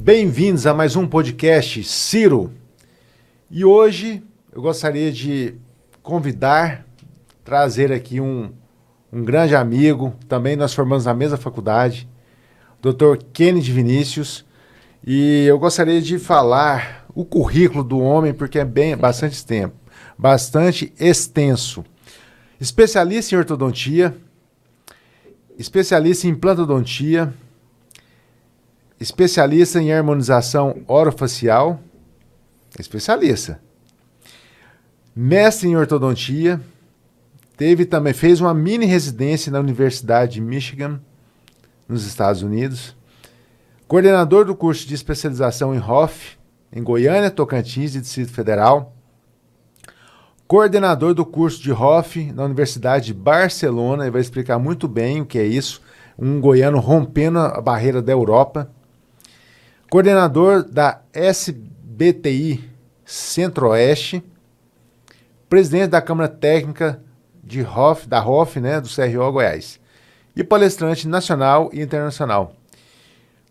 Bem-vindos a mais um podcast Ciro. E hoje eu gostaria de trazer aqui um grande amigo, também nós formamos na mesma faculdade, Dr. Kennedy Vinícius, e eu gostaria de falar o currículo do homem, porque é bastante extenso. Especialista em ortodontia, especialista em implantodontia, especialista em harmonização orofacial, especialista. Mestre em ortodontia, fez uma mini residência na Universidade de Michigan, nos Estados Unidos. Coordenador do curso de especialização em ROF, em Goiânia, Tocantins e Distrito Federal. Coordenador do curso de ROF na Universidade de Barcelona, ele vai explicar muito bem o que é isso, um goiano rompendo a barreira da Europa. Coordenador da SBTI Centro-Oeste, presidente da Câmara Técnica da ROF, né, do CRO Goiás, e palestrante nacional e internacional.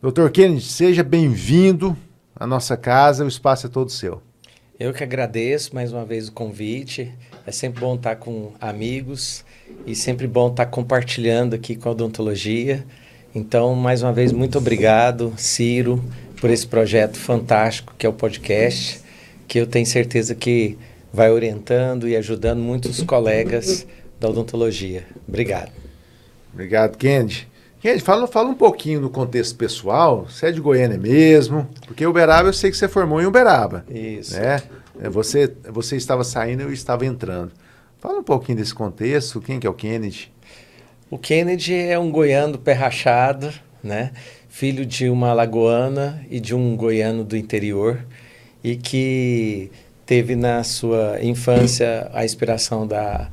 Dr. Kennedy, seja bem-vindo à nossa casa, o espaço é todo seu. Eu que agradeço mais uma vez o convite, é sempre bom estar com amigos e sempre bom estar compartilhando aqui com a odontologia. Então, mais uma vez, muito obrigado, Ciro, por esse projeto fantástico que é o podcast, que eu tenho certeza que vai orientando e ajudando muitos colegas da odontologia. Obrigado. Obrigado, Kennedy. Kennedy, fala um pouquinho no contexto pessoal. Você é de Goiânia mesmo? Porque Uberaba, eu sei que você formou em Uberaba. Isso. Né? Você estava saindo e eu estava entrando. Fala um pouquinho desse contexto. Quem que é o Kennedy? O Kennedy é um goiano pé rachado, né? Filho de uma alagoana e de um goiano do interior, e que teve na sua infância a inspiração da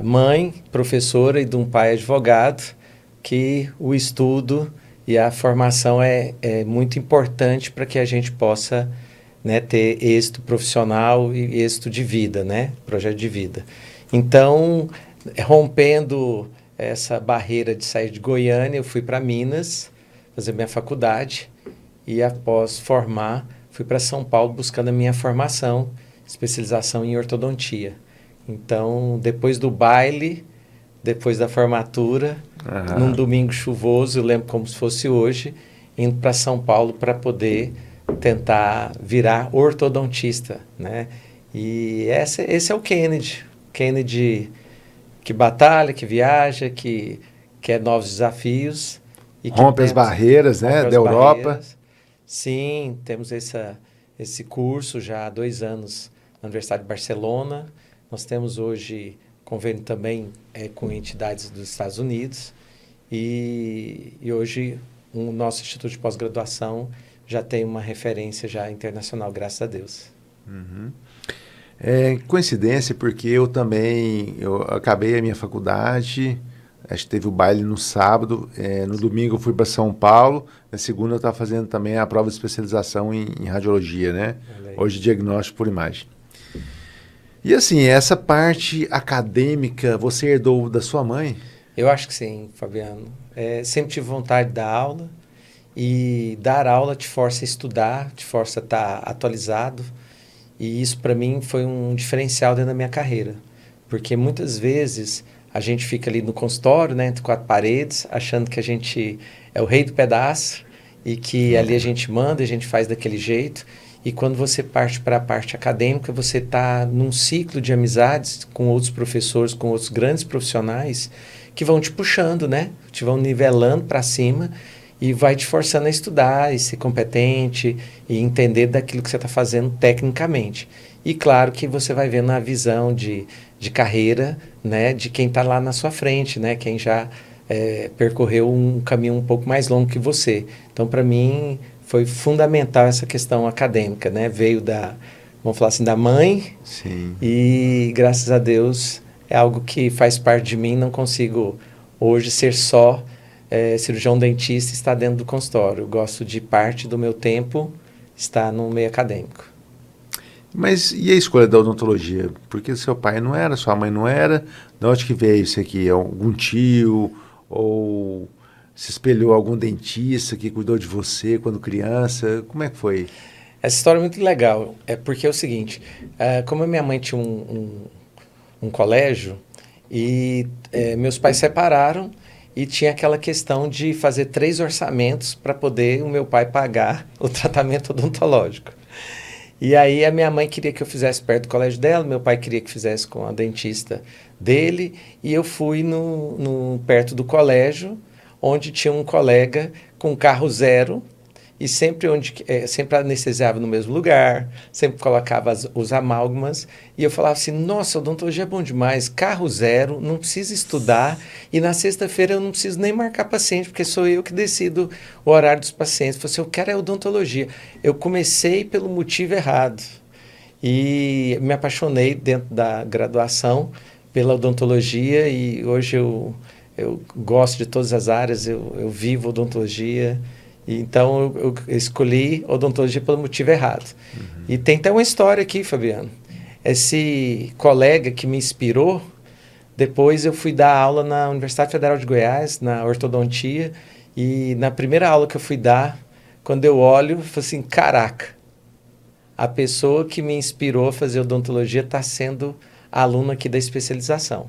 mãe, professora, e de um pai advogado, que o estudo e a formação é muito importante para que a gente possa, né, ter êxito profissional e êxito de vida, né? Projeto de vida. Então, rompendo essa barreira de sair de Goiânia, eu fui para Minas fazer minha faculdade e, após formar, fui para São Paulo buscando a minha formação, especialização em ortodontia. Então, depois do baile, depois da formatura, num domingo chuvoso, eu lembro como se fosse hoje, indo para São Paulo para poder tentar virar ortodontista, né? E esse é o Kennedy. Kennedy que batalha, que viaja, que quer novos desafios. E rompe as barreiras, né, da Europa. Sim, temos esse curso já há 2 anos na Universidade de Barcelona. Nós temos hoje convênio também com entidades dos Estados Unidos. E hoje o nosso Instituto de Pós-Graduação já tem uma referência já internacional, graças a Deus. Uhum. É coincidência, porque eu acabei a minha faculdade, acho que teve o baile no sábado, no domingo eu fui para São Paulo, na segunda eu estava fazendo também a prova de especialização em radiologia, né? Hoje diagnóstico por imagem. E assim, essa parte acadêmica, você herdou da sua mãe? Eu acho que sim, Fabiano. Sempre tive vontade de dar aula, e dar aula te força a estudar, te força a estar atualizado, e isso para mim foi um diferencial dentro da minha carreira, porque muitas vezes a gente fica ali no consultório, né, entre 4 paredes, achando que a gente é o rei do pedaço e que ali a gente manda, a gente faz daquele jeito. E quando você parte para a parte acadêmica, você está num ciclo de amizades com outros professores, com outros grandes profissionais que vão te puxando, né? Te vão nivelando para cima e vai te forçando a estudar e ser competente e entender daquilo que você está fazendo tecnicamente. E claro que você vai vendo a visão de carreira, né, de quem está lá na sua frente, né, quem já percorreu um caminho um pouco mais longo que você. Então, para mim, foi fundamental essa questão acadêmica, né? Veio vamos falar assim, da mãe. Sim. E, graças a Deus, é algo que faz parte de mim. Não consigo hoje ser só cirurgião dentista e estar dentro do consultório. Eu gosto de parte do meu tempo estar no meio acadêmico. Mas e a escolha da odontologia? Porque seu pai não era, sua mãe não era. De onde que veio isso aqui? Algum tio ou se espelhou algum dentista que cuidou de você quando criança? Como é que foi? Essa história é muito legal. É porque é o seguinte, como a minha mãe tinha um colégio e meus pais separaram e tinha aquela questão de fazer 3 orçamentos para poder o meu pai pagar o tratamento odontológico. E aí a minha mãe queria que eu fizesse perto do colégio dela, meu pai queria que fizesse com a dentista dele, e eu fui perto do colégio, onde tinha um colega com carro zero, e sempre anestesiava no mesmo lugar, sempre colocava os amálgamas, e eu falava assim, nossa, odontologia é bom demais, carro zero, não precisa estudar, e na sexta-feira eu não preciso nem marcar paciente, porque sou eu que decido o horário dos pacientes. Eu falei assim, eu quero odontologia. Eu comecei pelo motivo errado, e me apaixonei dentro da graduação pela odontologia, e hoje eu gosto de todas as áreas, eu vivo odontologia. Então, eu escolhi odontologia pelo motivo errado. E tem até uma história aqui, Fabiano. Esse colega que me inspirou, depois eu fui dar aula na Universidade Federal de Goiás, na ortodontia, e na primeira aula que eu fui dar, quando eu olho, eu falei assim, caraca, a pessoa que me inspirou a fazer odontologia está sendo aluno aqui da especialização.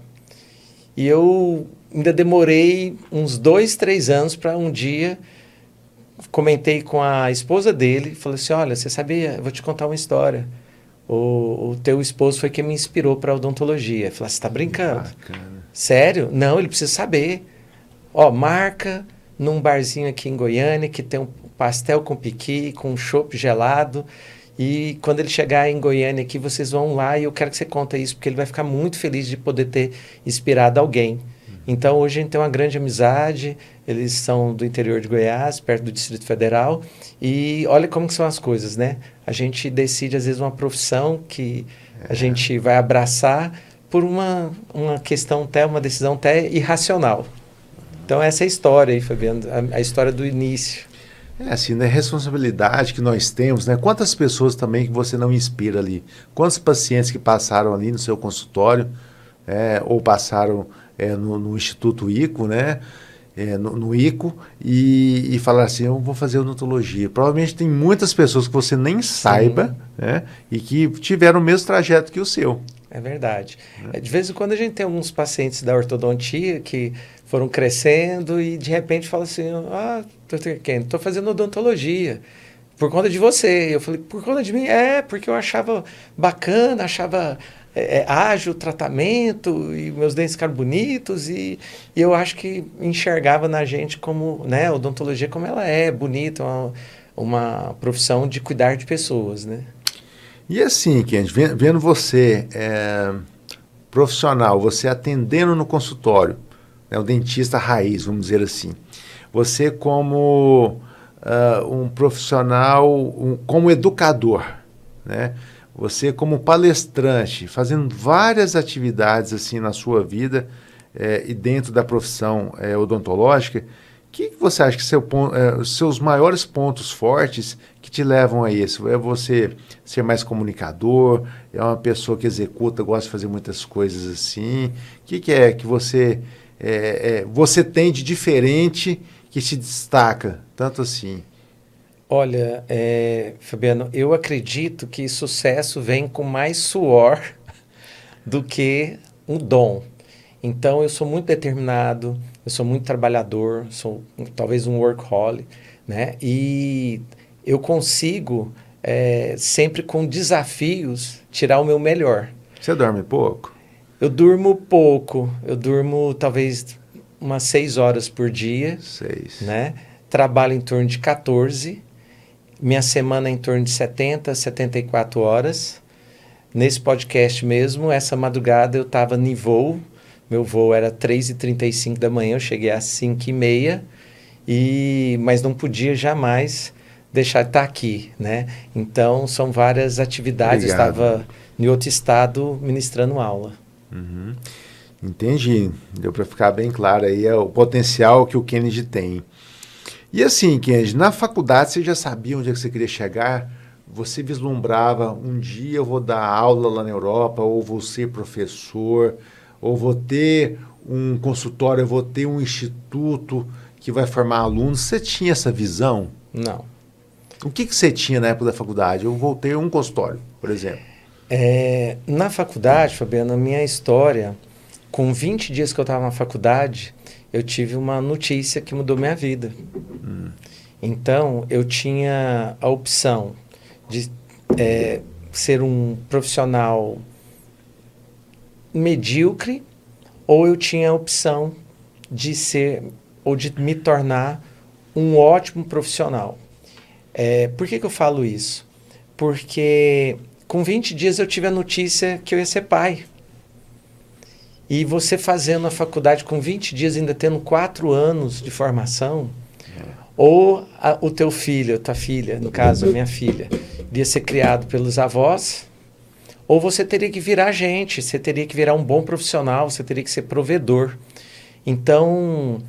E eu ainda demorei uns 2, 3 anos para um dia... Comentei com a esposa dele, falei assim, olha, você sabia, eu vou te contar uma história. O teu esposo foi quem me inspirou para odontologia. Eu falei, você está brincando? Bacana. Sério? Não, ele precisa saber. Ó, marca num barzinho aqui em Goiânia que tem um pastel com piqui, com um chopp gelado. E quando ele chegar em Goiânia aqui, vocês vão lá e eu quero que você conte isso, porque ele vai ficar muito feliz de poder ter inspirado alguém. Então, hoje a gente tem uma grande amizade, eles são do interior de Goiás, perto do Distrito Federal, e olha como que são as coisas, né? A gente decide, às vezes, uma profissão que a gente vai abraçar por uma questão até, uma decisão até irracional. Então, essa é a história aí, Fabiano, a história do início. É assim, né? Responsabilidade que nós temos, né? Quantas pessoas também que você não inspira ali? Quantos pacientes que passaram ali no seu consultório, ou passaram no Instituto ICO, né? No ICO, e falar assim, eu vou fazer odontologia. Provavelmente tem muitas pessoas que você nem saiba, né? E que tiveram o mesmo trajeto que o seu. É verdade. De vez em quando a gente tem alguns pacientes da ortodontia que foram crescendo e de repente fala assim, estou fazendo odontologia por conta de você. Eu falei, por conta de mim? Porque eu achava bacana, achava ágil o tratamento e meus dentes ficaram bonitos e eu acho que enxergava na gente como, né, odontologia como ela é, bonita, uma profissão de cuidar de pessoas, né? E assim, Kendi, vendo você profissional, você atendendo no consultório, né, o dentista raiz, vamos dizer assim, você como um profissional, como educador, né? Você como palestrante, fazendo várias atividades assim na sua vida e dentro da profissão odontológica, o que você acha que os seus maiores pontos fortes que te levam a isso? É você ser mais comunicador, é uma pessoa que executa, gosta de fazer muitas coisas assim? O que é que você tem de diferente que se destaca, tanto assim? Olha, Fabiano, eu acredito que sucesso vem com mais suor do que um dom. Então, eu sou muito determinado, eu sou muito trabalhador, sou talvez um workaholic, né? E eu consigo, sempre com desafios, tirar o meu melhor. Você dorme pouco? Eu durmo pouco, eu durmo talvez umas 6 horas por dia. 6. Né? Trabalho em torno de 14. Minha semana é em torno de 70, 74 horas. Nesse podcast mesmo, essa madrugada eu estava em voo. Meu voo era 3h35 da manhã, eu cheguei às 5h30, mas não podia jamais deixar de estar aqui, né? Então, são várias atividades. Obrigado. Eu estava em outro estado ministrando aula. Uhum. Entendi. Deu para ficar bem claro aí o potencial que o Kennedy tem. E assim, Kennedy, na faculdade você já sabia onde é que você queria chegar? Você vislumbrava, um dia eu vou dar aula lá na Europa, ou vou ser professor, ou vou ter um consultório, eu vou ter um instituto que vai formar alunos, você tinha essa visão? Não. O que você tinha na época da faculdade? Eu voltei a um consultório, por exemplo. Na faculdade, Fabiana, a minha história, com 20 dias que eu estava na faculdade, eu tive uma notícia que mudou minha vida. Então, eu tinha a opção de ser um profissional medíocre, ou eu tinha a opção de ser ou de me tornar um ótimo profissional. Por que eu falo isso? Porque com 20 dias eu tive a notícia que eu ia ser pai. E você fazendo a faculdade com 20 dias, ainda tendo 4 anos de formação, ou o teu filho, a tua filha, no caso, a minha filha, iria ser criado pelos avós, ou você teria que virar gente, você teria que virar um bom profissional, você teria que ser provedor. Então,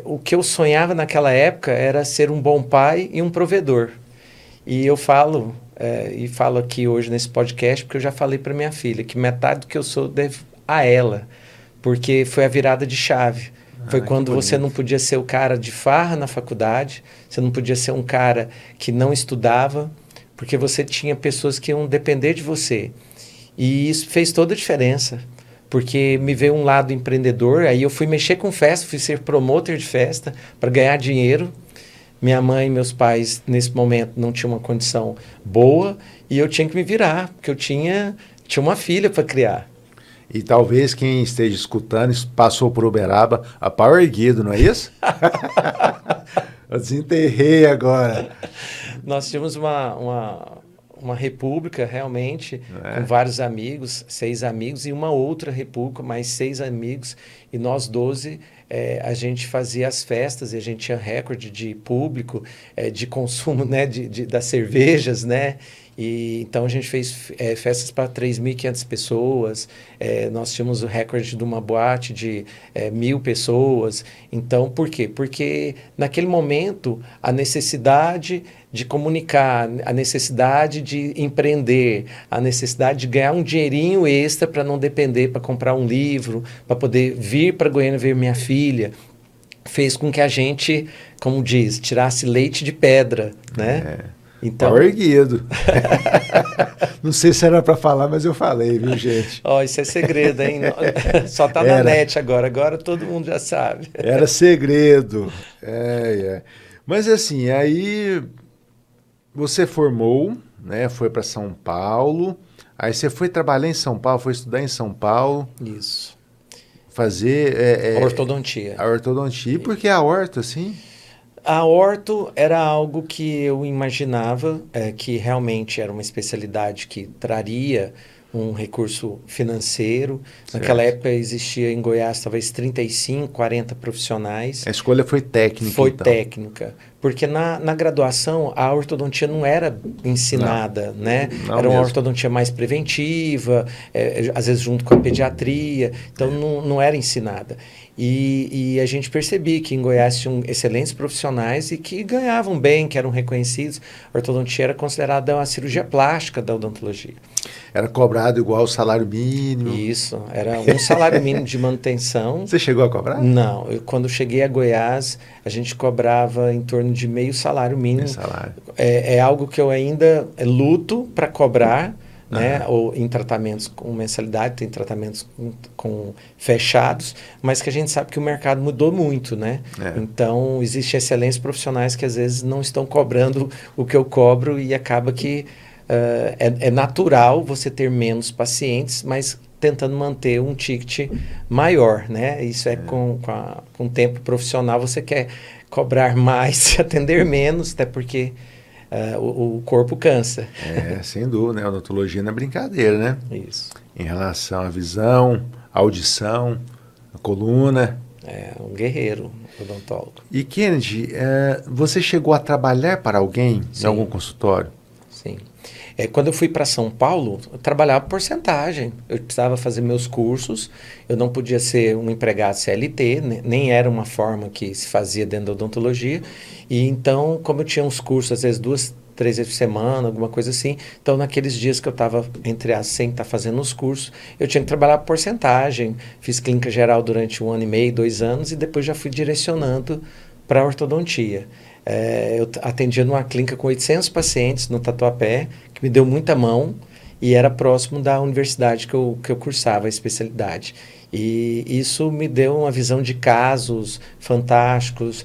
o que eu sonhava naquela época era ser um bom pai e um provedor. E eu falo, e falo aqui hoje nesse podcast, porque eu já falei para minha filha que metade do que eu sou devo a ela, porque foi a virada de chave. Foi quando você não podia ser o cara de farra na faculdade, você não podia ser um cara que não estudava, porque você tinha pessoas que iam depender de você. E isso fez toda a diferença, porque me veio um lado empreendedor, aí eu fui mexer com festa, fui ser promotor de festa para ganhar dinheiro. Minha mãe e meus pais, nesse momento, não tinham uma condição boa e eu tinha que me virar, porque eu tinha uma filha para criar. E talvez quem esteja escutando passou por Uberaba a pau erguido, não é isso? Eu desenterrei agora. Nós tínhamos uma república, realmente, com vários amigos, 6 amigos, e uma outra república, mais 6 amigos, e nós 12, a gente fazia as festas, e a gente tinha recorde de público, de consumo, né, das cervejas, né? E, então a gente fez festas para 3.500 pessoas, nós tínhamos o recorde de uma boate de 1.000 pessoas. Então, por quê? Porque naquele momento a necessidade de comunicar, a necessidade de empreender, a necessidade de ganhar um dinheirinho extra para não depender, para comprar um livro, para poder vir para Goiânia ver minha filha, fez com que a gente, como diz, tirasse leite de pedra, né? Então... Pau erguido. Não sei se era para falar, mas eu falei, viu, gente? Isso é segredo, hein? Só tá na net agora todo mundo já sabe. Era segredo. Mas assim, aí você formou, né? Foi para São Paulo, aí você foi trabalhar em São Paulo, foi estudar em São Paulo. Isso. Fazer... ortodontia. A ortodontia. E por que a orto, assim? A orto era algo que eu imaginava que realmente era uma especialidade que traria um recurso financeiro. Certo. Naquela época existia em Goiás talvez 35, 40 profissionais. A escolha foi técnica, Foi então. Técnica. Porque na graduação a ortodontia não era ensinada, né? Não era uma mesmo. ortodontia mais preventiva, às vezes junto com a pediatria, então não era ensinada. E a gente percebia que em Goiás tinham excelentes profissionais e que ganhavam bem, que eram reconhecidos. A ortodontia era considerada uma cirurgia plástica da odontologia. Era cobrado igual o salário mínimo. Isso, era um salário mínimo de manutenção. Você chegou a cobrar? Não, quando cheguei a Goiás, a gente cobrava em torno de meio salário mínimo. Meio salário. É algo que eu ainda luto para cobrar, né? Ou em tratamentos com mensalidade, tem tratamentos com fechados, mas que a gente sabe que o mercado mudou muito, né? Então, existem excelentes profissionais que às vezes não estão cobrando o que eu cobro e acaba que é natural você ter menos pacientes, mas tentando manter um ticket maior, né? Isso com o tempo profissional, você quer cobrar mais, atender menos, até porque o corpo cansa. Sem dúvida, né? A odontologia não é brincadeira, né? Isso. Em relação à visão, à audição, à coluna. É um guerreiro, odontólogo. E Kennedy, você chegou a trabalhar para alguém em algum consultório? Sim. Quando eu fui para São Paulo, eu trabalhava por porcentagem. Eu precisava fazer meus cursos, eu não podia ser um empregado CLT, nem era uma forma que se fazia dentro da odontologia. E então, como eu tinha uns cursos, às vezes 3 vezes por semana, alguma coisa assim. Então, naqueles dias que eu estava, entre as sem estar fazendo os cursos, eu tinha que trabalhar por porcentagem. Fiz clínica geral durante 1 ano e meio, 2 anos, e depois já fui direcionando para ortodontia. Eu atendia numa clínica com 800 pacientes no Tatuapé, que me deu muita mão, e era próximo da universidade que eu cursava a especialidade. E isso me deu uma visão de casos fantásticos.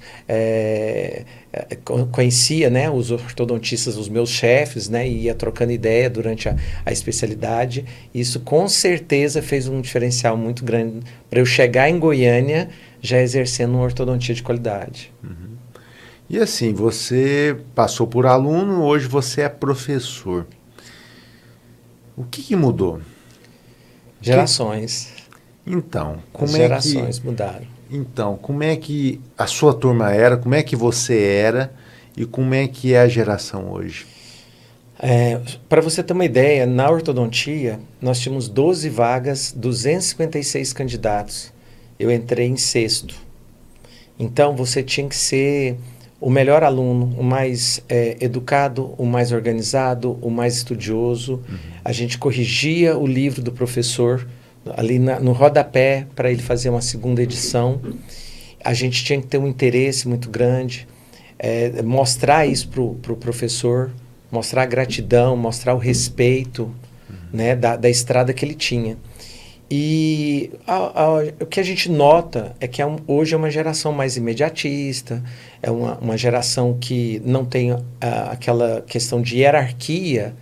Conhecia, né, os ortodontistas, os meus chefes, né, e ia trocando ideia durante a especialidade. Isso com certeza fez um diferencial muito grande para eu chegar em Goiânia já exercendo uma ortodontia de qualidade. Uhum. E assim, você passou por aluno, hoje você é professor. O que mudou? Gerações. Então, As gerações mudaram. Então, como é que a sua turma era, como é que você era e como é que é a geração hoje? Para você ter uma ideia, na ortodontia nós tínhamos 12 vagas, 256 candidatos. Eu entrei em sexto. Então você tinha que ser o melhor aluno, o mais educado, o mais organizado, o mais estudioso. Uhum. A gente corrigia o livro do professor ali no rodapé para ele fazer uma segunda edição. A gente tinha que ter um interesse muito grande, mostrar isso para o professor, mostrar a gratidão, mostrar o respeito, né, da estrada que ele tinha. E o que a gente nota é que hoje é uma geração mais imediatista, é uma geração que não tem aquela questão de hierarquia,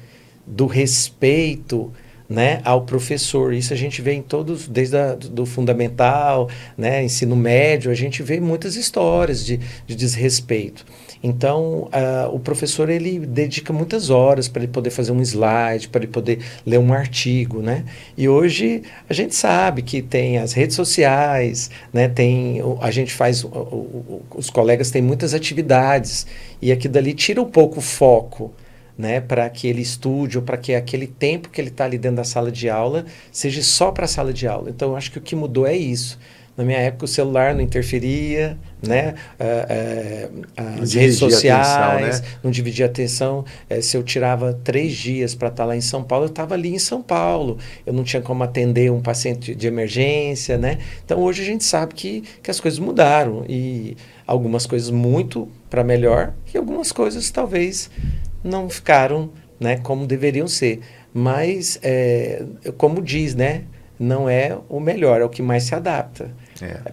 do respeito, né, ao professor. Isso a gente vê em todos, desde do fundamental, né, ensino médio, a gente vê muitas histórias de desrespeito. Então, o professor ele dedica muitas horas para ele poder fazer um slide, para ele poder ler um artigo, né? E hoje a gente sabe que tem as redes sociais, né? A gente faz, os colegas têm muitas atividades e aquilo dali tira um pouco o foco, né, para que ele estude ou para que aquele tempo que ele está ali dentro da sala de aula seja só para a sala de aula. Então, eu acho que o que mudou é isso. Na minha época, o celular não interferia, né? As redes sociais, atenção, né? Não dividia atenção. Se eu tirava 3 dias para estar lá em São Paulo, eu estava ali em São Paulo. Eu não tinha como atender um paciente de emergência, né? Então, hoje a gente sabe que as coisas mudaram. E algumas coisas muito para melhor e algumas coisas talvez não ficaram, né, como deveriam ser. Mas, como diz, né, não é o melhor, é o que mais se adapta.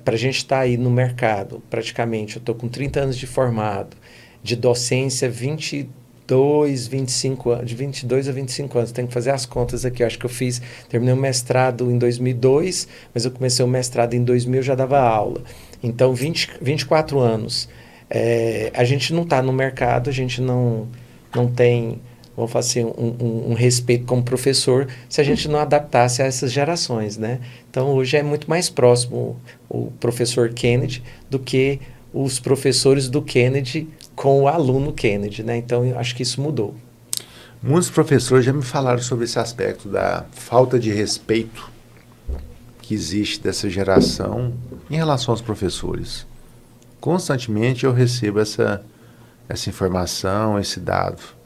Para a gente estar aí no mercado, praticamente, eu estou com 30 anos de formado, de docência 22, 25 anos, de 22 a 25 anos. Tenho que fazer as contas aqui. Eu acho que terminei o mestrado em 2002, mas eu comecei o mestrado em 2000, já dava aula. Então, 24 anos. A gente não está no mercado, a gente não tem, vamos falar assim, um respeito como professor se a gente não adaptasse a essas gerações, né? Então, hoje é muito mais próximo o professor Kennedy do que os professores do Kennedy com o aluno Kennedy, né? Então, eu acho que isso mudou. Muitos professores já me falaram sobre esse aspecto da falta de respeito que existe dessa geração em relação aos professores. Constantemente eu recebo essa informação, esse dado.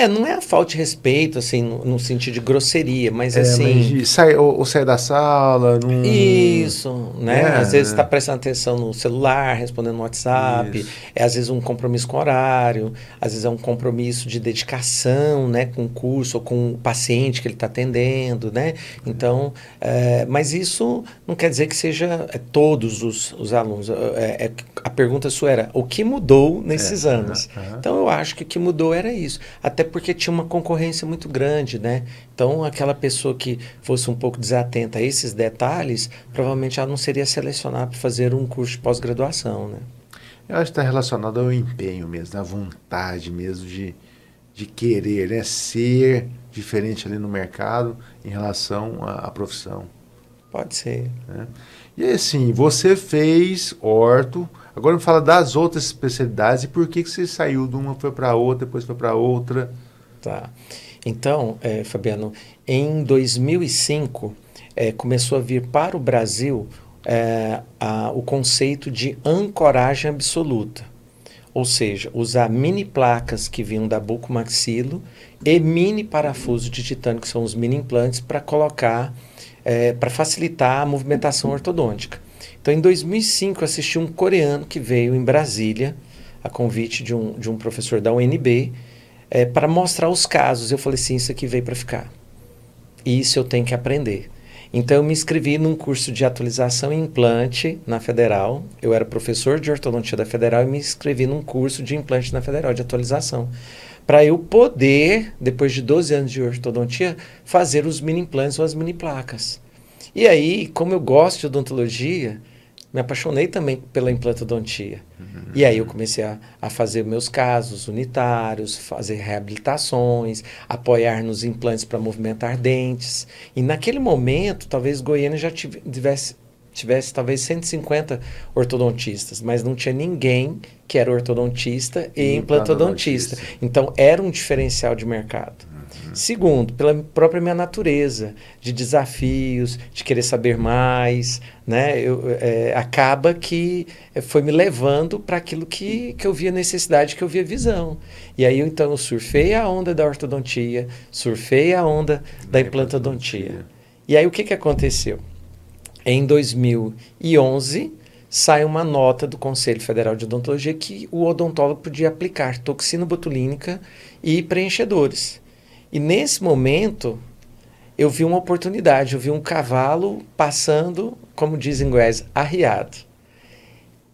Não é a falta de respeito, assim, no sentido de grosseria, mas assim... Mas sai da sala... Isso, né? Às vezes está prestando atenção no celular, respondendo no WhatsApp, às vezes um compromisso com horário, às vezes é um compromisso de dedicação, né, com o curso ou com o paciente que ele está atendendo, né? Então, mas isso não quer dizer que seja todos os alunos. A pergunta sua era, o que mudou nesses anos? Então, eu acho que o que mudou era isso. Até porque tinha uma concorrência muito grande, né? Então, aquela pessoa que fosse um pouco desatenta a esses detalhes, provavelmente ela não seria selecionada para fazer um curso de pós-graduação, né? Eu acho que está relacionado ao empenho mesmo, à vontade mesmo de querer, né? Ser diferente ali no mercado em relação à profissão. Pode ser. Né? E assim, você fez orto, agora me fala das outras especialidades e por que você saiu de uma, foi para outra, depois foi para outra. Tá. Então, Fabiano, em 2005, começou a vir para o Brasil o conceito de ancoragem absoluta. ou seja, usar mini placas que vinham da bucomaxilo e mini parafuso de titânio, que são os mini implantes, para colocar, para facilitar a movimentação ortodôntica. Então, em 2005, eu assisti um coreano que veio em Brasília, a convite de um professor da UNB, para mostrar os casos. Eu falei assim, isso aqui veio para ficar. Isso eu tenho que aprender. Então, eu me inscrevi num curso de atualização em implante na Federal. Eu era professor de ortodontia da Federal e me inscrevi num curso de implante na Federal, de atualização. Para eu poder, depois de 12 anos de ortodontia, fazer os mini implantes ou as mini placas. E aí, como eu gosto de odontologia, me apaixonei também pela implantodontia. E aí eu comecei a fazer meus casos unitários, fazer reabilitações, apoiar nos implantes para movimentar dentes. E naquele momento, talvez Goiânia já tivesse talvez 150 ortodontistas, mas não tinha ninguém que era ortodontista e implantodontista. Então era um diferencial de mercado. Segundo, pela própria minha natureza de desafios, de querer saber mais, né? Acaba que foi me levando para aquilo que eu via necessidade, que eu via visão. E aí, então, eu surfei a onda da ortodontia, surfei a onda da implantodontia. E aí, o que aconteceu? Em 2011, sai uma nota do Conselho Federal de Odontologia que o odontólogo podia aplicar toxina botulínica e preenchedores. E nesse momento, eu vi uma oportunidade, eu vi um cavalo passando, como dizem em Goiás, arriado.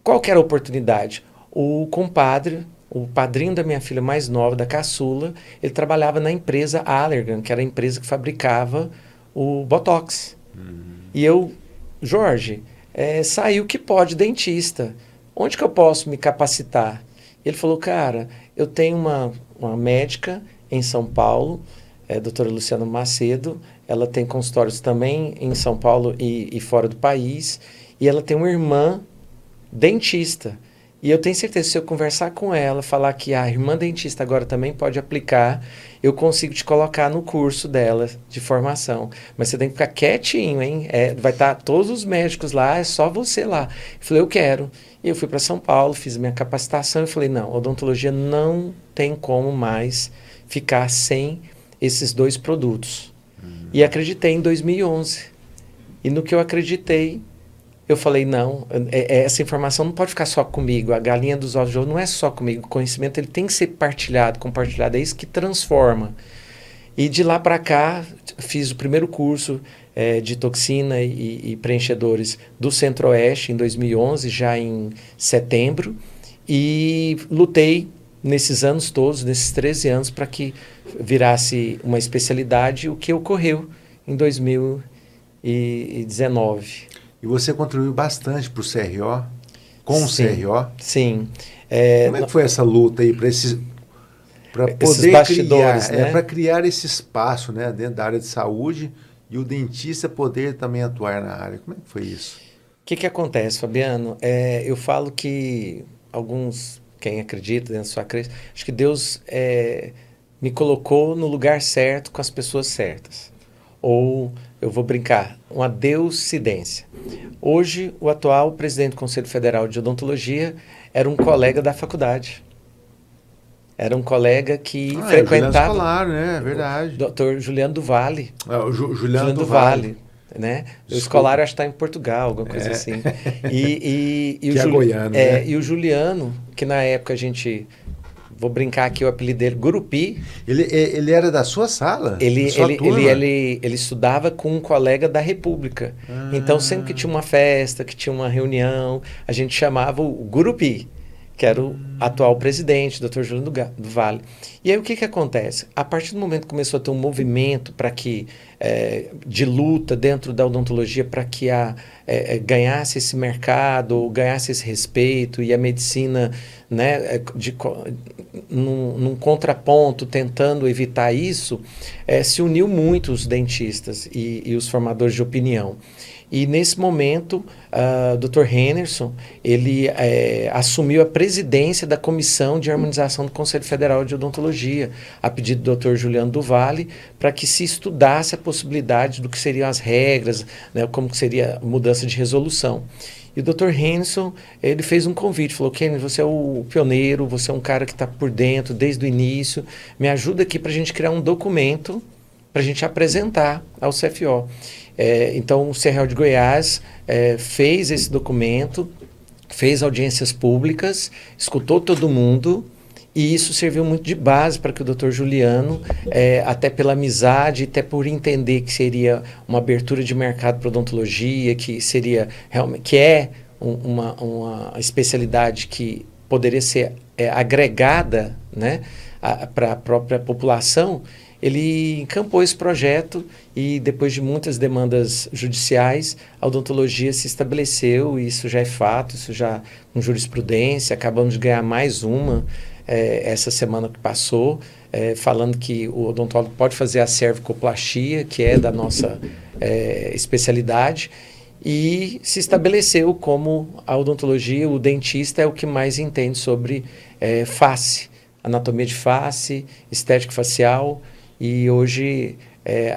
Qual que era a oportunidade? O compadre, o padrinho da minha filha mais nova, da caçula, ele trabalhava na empresa Allergan, que era a empresa que fabricava o Botox. E eu, Jorge, saiu que pode dentista. Onde que eu posso me capacitar? Ele falou, cara, eu tenho uma médica em São Paulo, doutora Luciana Macedo, ela tem consultórios também em São Paulo e fora do país, e ela tem uma irmã dentista. E eu tenho certeza, se eu conversar com ela, falar que a irmã dentista agora também pode aplicar, eu consigo te colocar no curso dela de formação. Mas você tem que ficar quietinho, hein? Vai estar todos os médicos lá, é só você lá. Eu falei, eu quero. E eu fui para São Paulo, fiz minha capacitação e falei, não, odontologia não tem como mais ficar sem esses dois produtos. E acreditei em 2011. E no que eu acreditei, eu falei, não, essa informação não pode ficar só comigo. A galinha dos ovos de ouro não é só comigo. O conhecimento ele tem que ser partilhado, compartilhado. É isso que transforma. E de lá para cá, fiz o primeiro curso de toxina e preenchedores do Centro-Oeste em 2011, já em setembro. E lutei nesses anos todos, nesses 13 anos, para que virasse uma especialidade, o que ocorreu em 2019. E você contribuiu bastante para o CRO, com o CRO? Sim. Como é que foi essa luta aí para poder bastidores, criar, né? para criar esse espaço, né, dentro da área de saúde e o dentista poder também atuar na área? Como é que foi isso? O que acontece, Fabiano? Eu falo que quem acredita dentro da sua crença, acho que Deus me colocou no lugar certo com as pessoas certas. Ou, eu vou brincar, uma deusidência. Hoje, o atual presidente do Conselho Federal de Odontologia era um colega da faculdade. Era um colega que frequentava... Juliano Scolaro, né? É verdade. Dr. Juliano do Vale. O Juliano do Vale. Né? O Scolaro acho que está em Portugal, alguma coisa assim. Que é goiano, né? E o Juliano, que na época a gente... Vou brincar aqui o apelido dele, Gurupi. Ele era da sua sala? Ele estudava com um colega da República. Então, sempre que tinha uma festa, que tinha uma reunião, a gente chamava o Gurupi, que era o atual presidente, Dr. Juliano do Vale. E aí, o que acontece? A partir do momento que começou a ter um movimento para que, de luta dentro da odontologia, para que ganhasse esse mercado, ganhasse esse respeito, e a medicina, né, num contraponto, tentando evitar isso, se uniu muito os dentistas e os formadores de opinião. E nesse momento, o Dr. Henderson, ele assumiu a presidência da Comissão de Harmonização do Conselho Federal de Odontologia, a pedido do Dr. Juliano do Vale, para que se estudasse a possibilidade do que seriam as regras, né, como que seria a mudança de resolução. E o Dr. Henderson, ele fez um convite, falou: Kennedy, você é o pioneiro, você é um cara que está por dentro desde o início, me ajuda aqui para a gente criar um documento para a gente apresentar ao CFO. Então, o CRO de Goiás fez esse documento, fez audiências públicas, escutou todo mundo, e isso serviu muito de base para que o Dr. Juliano, até pela amizade, até por entender que seria uma abertura de mercado para odontologia, que seria realmente, que é uma especialidade que poderia ser agregada, né, para a própria população, ele encampou esse projeto e, depois de muitas demandas judiciais, a odontologia se estabeleceu, e isso já é fato, isso já com jurisprudência. Acabamos de ganhar mais uma essa semana que passou, falando que o odontólogo pode fazer a cervicoplastia, que é da nossa especialidade, e se estabeleceu como a odontologia, o dentista é o que mais entende sobre face, anatomia de face, estética facial. E hoje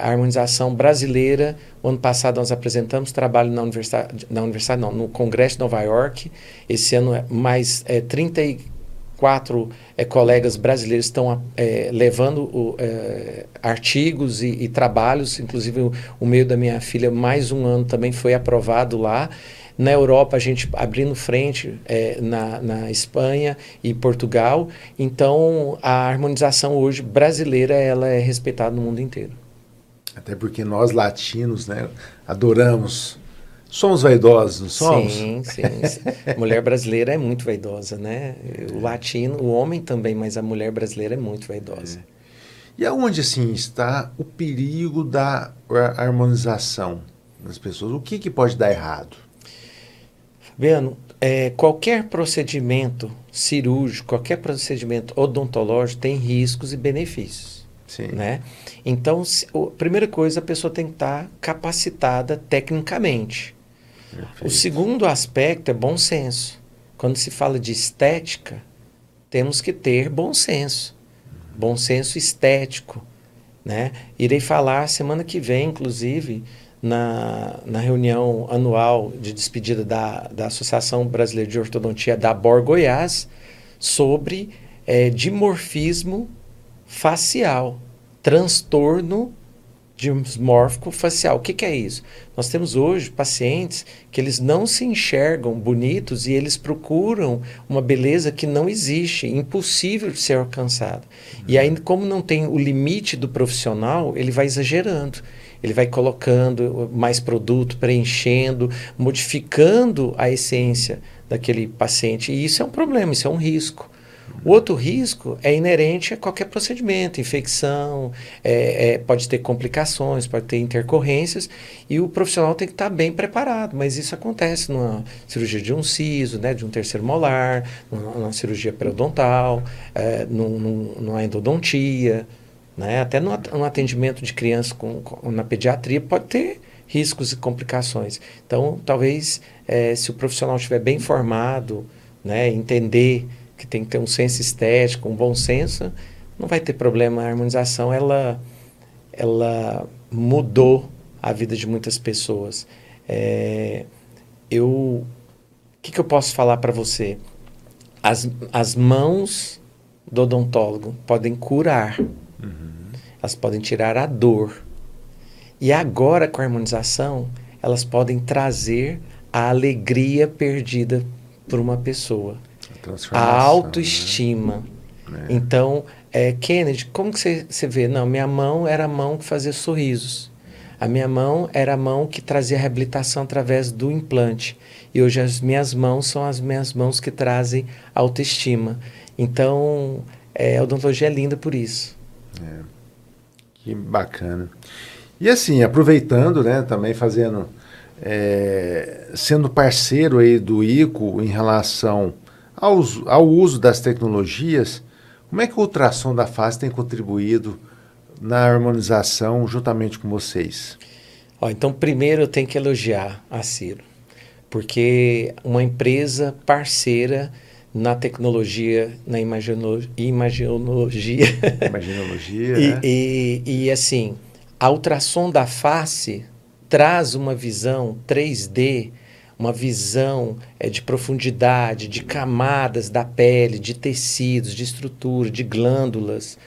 a harmonização brasileira, o ano passado nós apresentamos trabalho no Congresso de Nova York. Esse ano mais 34 colegas brasileiros estão levando artigos e trabalhos, inclusive o meio da minha filha, mais um ano também foi aprovado lá. Na Europa, a gente abrindo frente na Espanha e Portugal. Então, a harmonização hoje brasileira, ela é respeitada no mundo inteiro. Até porque nós latinos, né, adoramos. Somos vaidosos, não somos? Sim. A mulher brasileira é muito vaidosa, né? O latino, o homem também, mas a mulher brasileira é muito vaidosa. E aonde, assim, está o perigo da harmonização das pessoas? O que pode dar errado? Fabiano, qualquer procedimento cirúrgico, qualquer procedimento odontológico tem riscos e benefícios. Sim. Né? Então, a primeira coisa, a pessoa tem que estar capacitada tecnicamente. Perfeito. O segundo aspecto é bom senso. Quando se fala de estética, temos que ter bom senso. Bom senso estético. Né? Irei falar semana que vem, inclusive, na reunião anual de despedida da Associação Brasileira de Ortodontia da ABOR Goiás, sobre dimorfismo facial, transtorno dismórfico facial. O que é isso? Nós temos hoje pacientes que eles não se enxergam bonitos e eles procuram uma beleza que não existe, impossível de ser alcançada. E aí, como não tem o limite do profissional, ele vai exagerando. Ele vai colocando mais produto, preenchendo, modificando a essência daquele paciente. E isso é um problema, isso é um risco. O outro risco é inerente a qualquer procedimento, infecção, pode ter complicações, pode ter intercorrências, e o profissional tem que estar bem preparado. Mas isso acontece numa cirurgia de um siso, né, de um terceiro molar, numa cirurgia periodontal, numa endodontia. Né? Até no atendimento de crianças na pediatria pode ter riscos e complicações. Então, talvez, se o profissional estiver bem formado, né, entender que tem que ter um senso estético, um bom senso, não vai ter problema. A harmonização, ela mudou a vida de muitas pessoas. O que eu posso falar para você? As mãos do odontólogo podem curar. Elas podem tirar a dor. E agora, com a harmonização, elas podem trazer a alegria perdida por uma pessoa. A autoestima. Né? Então, Kennedy, como que você vê? Não, minha mão era a mão que fazia sorrisos. A minha mão era a mão que trazia reabilitação através do implante. E hoje as minhas mãos são as minhas mãos que trazem autoestima. Então, a odontologia é linda por isso. Que bacana. E assim, aproveitando, né, também fazendo, sendo parceiro aí do ICO em relação ao uso das tecnologias, como é que o ultrassom da face tem contribuído na harmonização juntamente com vocês? Então, primeiro eu tenho que elogiar a Ciro, porque uma empresa parceira na tecnologia, na imaginologia. Imaginologia, E assim, a ultrassom da face traz uma visão 3D, uma visão de profundidade, de camadas da pele, de tecidos, de estrutura, de glândulas,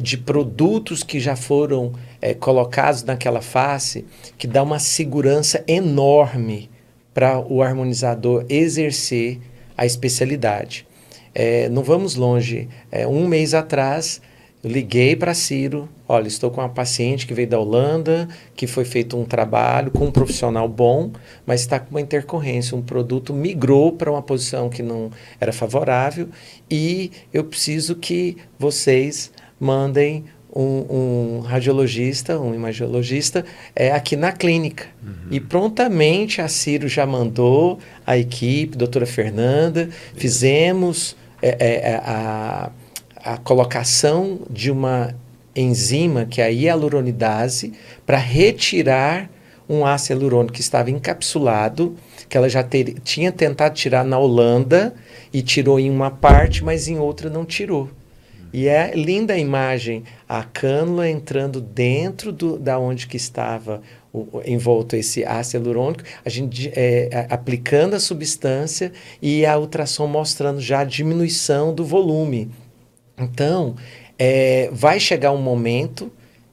de produtos que já foram colocados naquela face, que dá uma segurança enorme para o harmonizador exercer a especialidade. Não vamos longe. Um mês atrás, eu liguei para Ciro, olha, estou com uma paciente que veio da Holanda, que foi feito um trabalho com um profissional bom, mas está com uma intercorrência, um produto migrou para uma posição que não era favorável e eu preciso que vocês mandem um radiologista, um imagiologista aqui na clínica. E prontamente a Ciro já mandou a equipe, doutora Fernanda, fizemos a colocação de uma enzima, que é a hialuronidase, para retirar um ácido hialurônico que estava encapsulado, que ela já tinha tentado tirar na Holanda e tirou em uma parte, mas em outra não tirou. E é linda a imagem, a cânula entrando dentro da onde que estava envolto esse ácido hialurônico, a gente aplicando a substância e a ultrassom mostrando já a diminuição do volume. Então, vai chegar um momento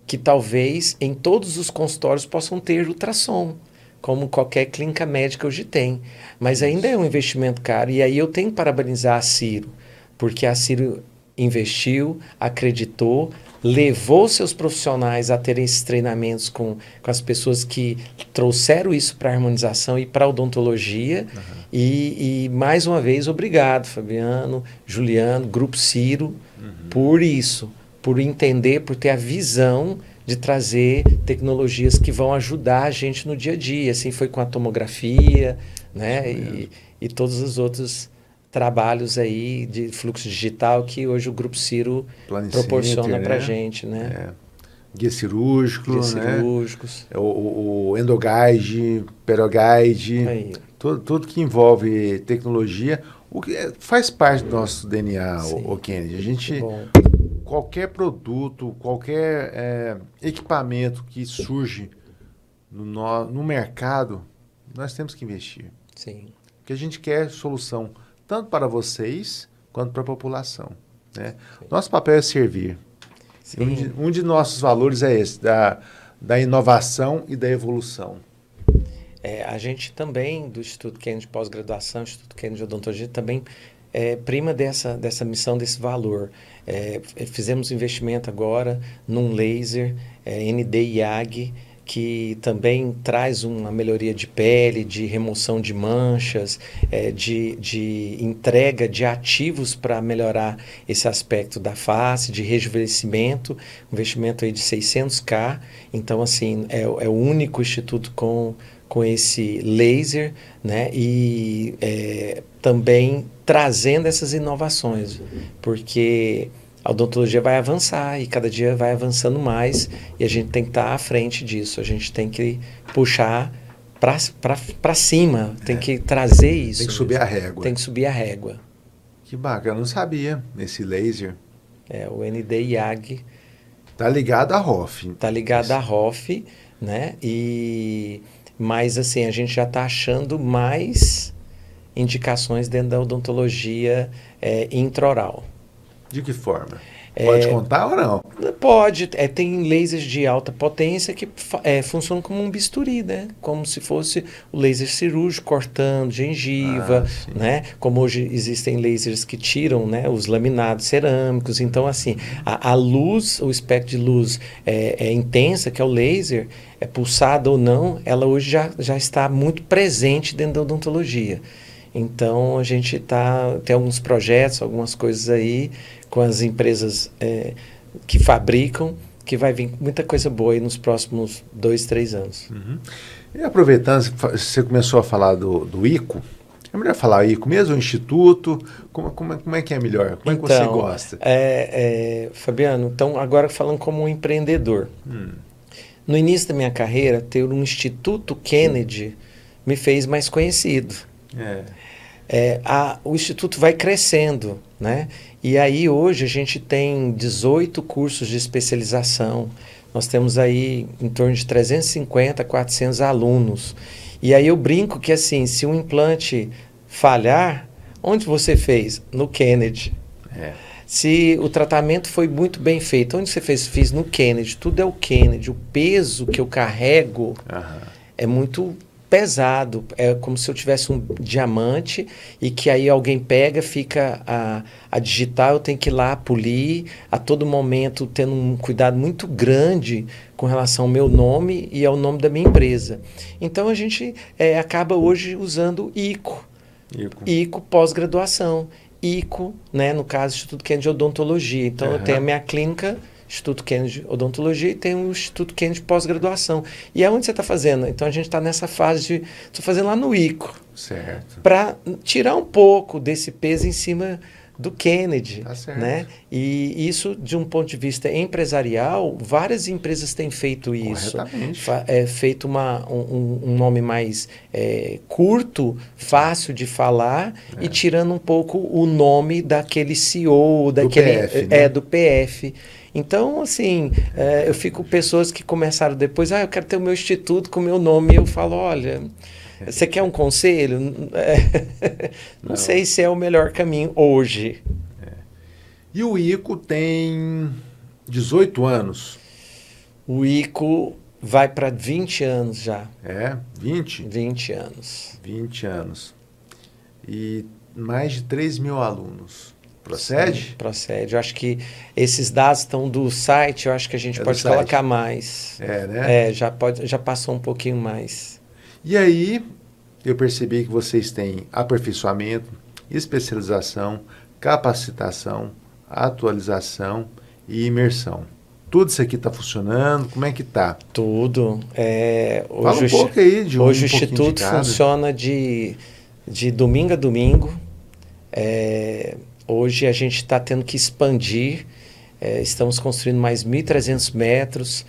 que talvez em todos os consultórios possam ter ultrassom, como qualquer clínica médica hoje tem. Mas ainda é um investimento caro. E aí eu tenho que parabenizar a Ciro, porque a Ciro investiu, acreditou, levou seus profissionais a terem esses treinamentos com as pessoas que trouxeram isso para a harmonização e para a odontologia. E mais uma vez, obrigado, Fabiano, Juliano, Grupo Ciro, por isso, por entender, por ter a visão de trazer tecnologias que vão ajudar a gente no dia a dia. Assim foi com a tomografia, né? E todos os outros trabalhos aí de fluxo digital que hoje o Grupo Ciro proporciona para a gente, né? Guia cirúrgico, Guias né? cirúrgicos. O endoguide, peroguide, tudo que envolve tecnologia, o que faz parte do nosso DNA, o Kennedy. A gente, qualquer produto, qualquer equipamento que surge no mercado, nós temos que investir. Sim. Porque a gente quer solução tanto para vocês quanto para a população, né? Nosso papel é servir. Um de nossos valores é esse, da inovação e da evolução. A gente também, do Instituto Kennedy de Pós-Graduação, Instituto Kennedy de Odontologia, também prima dessa missão, desse valor. Fizemos investimento agora num laser ND-IAG, que também traz uma melhoria de pele, de remoção de manchas, de entrega de ativos para melhorar esse aspecto da face, de rejuvenescimento, investimento aí de 600K. Então, assim, é o único instituto com esse laser, né? E também trazendo essas inovações, porque a odontologia vai avançar e cada dia vai avançando mais e a gente tem que estar à frente disso. A gente tem que puxar para cima, tem que trazer isso. Tem que subir a régua. Tem que subir a régua. Que bacana, eu não sabia esse laser. O ND-IAG. Tá ligado à ROF. Tá ligado à ROF, né? Mas assim, a gente já está achando mais indicações dentro da odontologia intraoral. De que forma? Pode contar ou não? Pode. Tem lasers de alta potência que funcionam como um bisturi, né? Como se fosse o laser cirúrgico cortando gengiva, né? Como hoje existem lasers que tiram, né, os laminados cerâmicos. Então, assim, a luz, o espectro de luz intensa, que é o laser, pulsada ou não, ela hoje já está muito presente dentro da odontologia. Então, a gente tem alguns projetos, algumas coisas aí com as empresas que fabricam, que vai vir muita coisa boa aí nos próximos 2, 3 anos. E aproveitando, você começou a falar do ICO, é melhor falar ICO mesmo, o Instituto? Como é que é melhor? Como é que você gosta? Fabiano, então agora falando como um empreendedor. No início da minha carreira, ter um Instituto Kennedy me fez mais conhecido. O Instituto vai crescendo, né? E aí hoje a gente tem 18 cursos de especialização, nós temos aí em torno de 350, 400 alunos. E aí eu brinco que assim, se um implante falhar, onde você fez? No Kennedy. É. Se o tratamento foi muito bem feito, onde você fez? Fiz no Kennedy. Tudo é o Kennedy. O peso que eu carrego é muito pesado. É como se eu tivesse um diamante e que aí alguém pega, fica a digitar, eu tenho que ir lá polir, a todo momento tendo um cuidado muito grande com relação ao meu nome e ao nome da minha empresa. Então a gente acaba hoje usando ICO pós-graduação. ICO, né, no caso, Instituto Kennedy de Odontologia. Então, eu tenho a minha clínica, Instituto Kennedy de Odontologia, e tenho o Instituto Kennedy de Pós-Graduação. E aonde você está fazendo? Então, a gente está nessa fase de... Estou fazendo lá no ICO. Certo. Para tirar um pouco desse peso em cima do Kennedy. Tá certo. Né? E isso, de um ponto de vista empresarial, várias empresas têm feito isso. Corretamente. Feito um nome mais curto, fácil de falar, e tirando um pouco o nome daquele CEO, daquele, do PF, né? do PF. Então, assim, eu fico pessoas que começaram depois, eu quero ter o meu instituto com o meu nome, e eu falo, olha... Você quer um conselho? Não sei se é o melhor caminho hoje. E o ICO tem 18 anos. O ICO vai para 20 anos já. 20? 20 anos. 20 anos. E mais de 3 mil alunos. Procede? Sim, procede. Eu acho que esses dados estão do site, eu acho que a gente pode colocar mais. Né? Já passou um pouquinho mais. E aí, eu percebi que vocês têm aperfeiçoamento, especialização, capacitação, atualização e imersão. Tudo isso aqui está funcionando? Como é que está? Tudo. Fala um pouco aí de hoje o Instituto funciona de domingo a domingo. Hoje a gente está tendo que expandir. Estamos construindo mais 1.300 metros,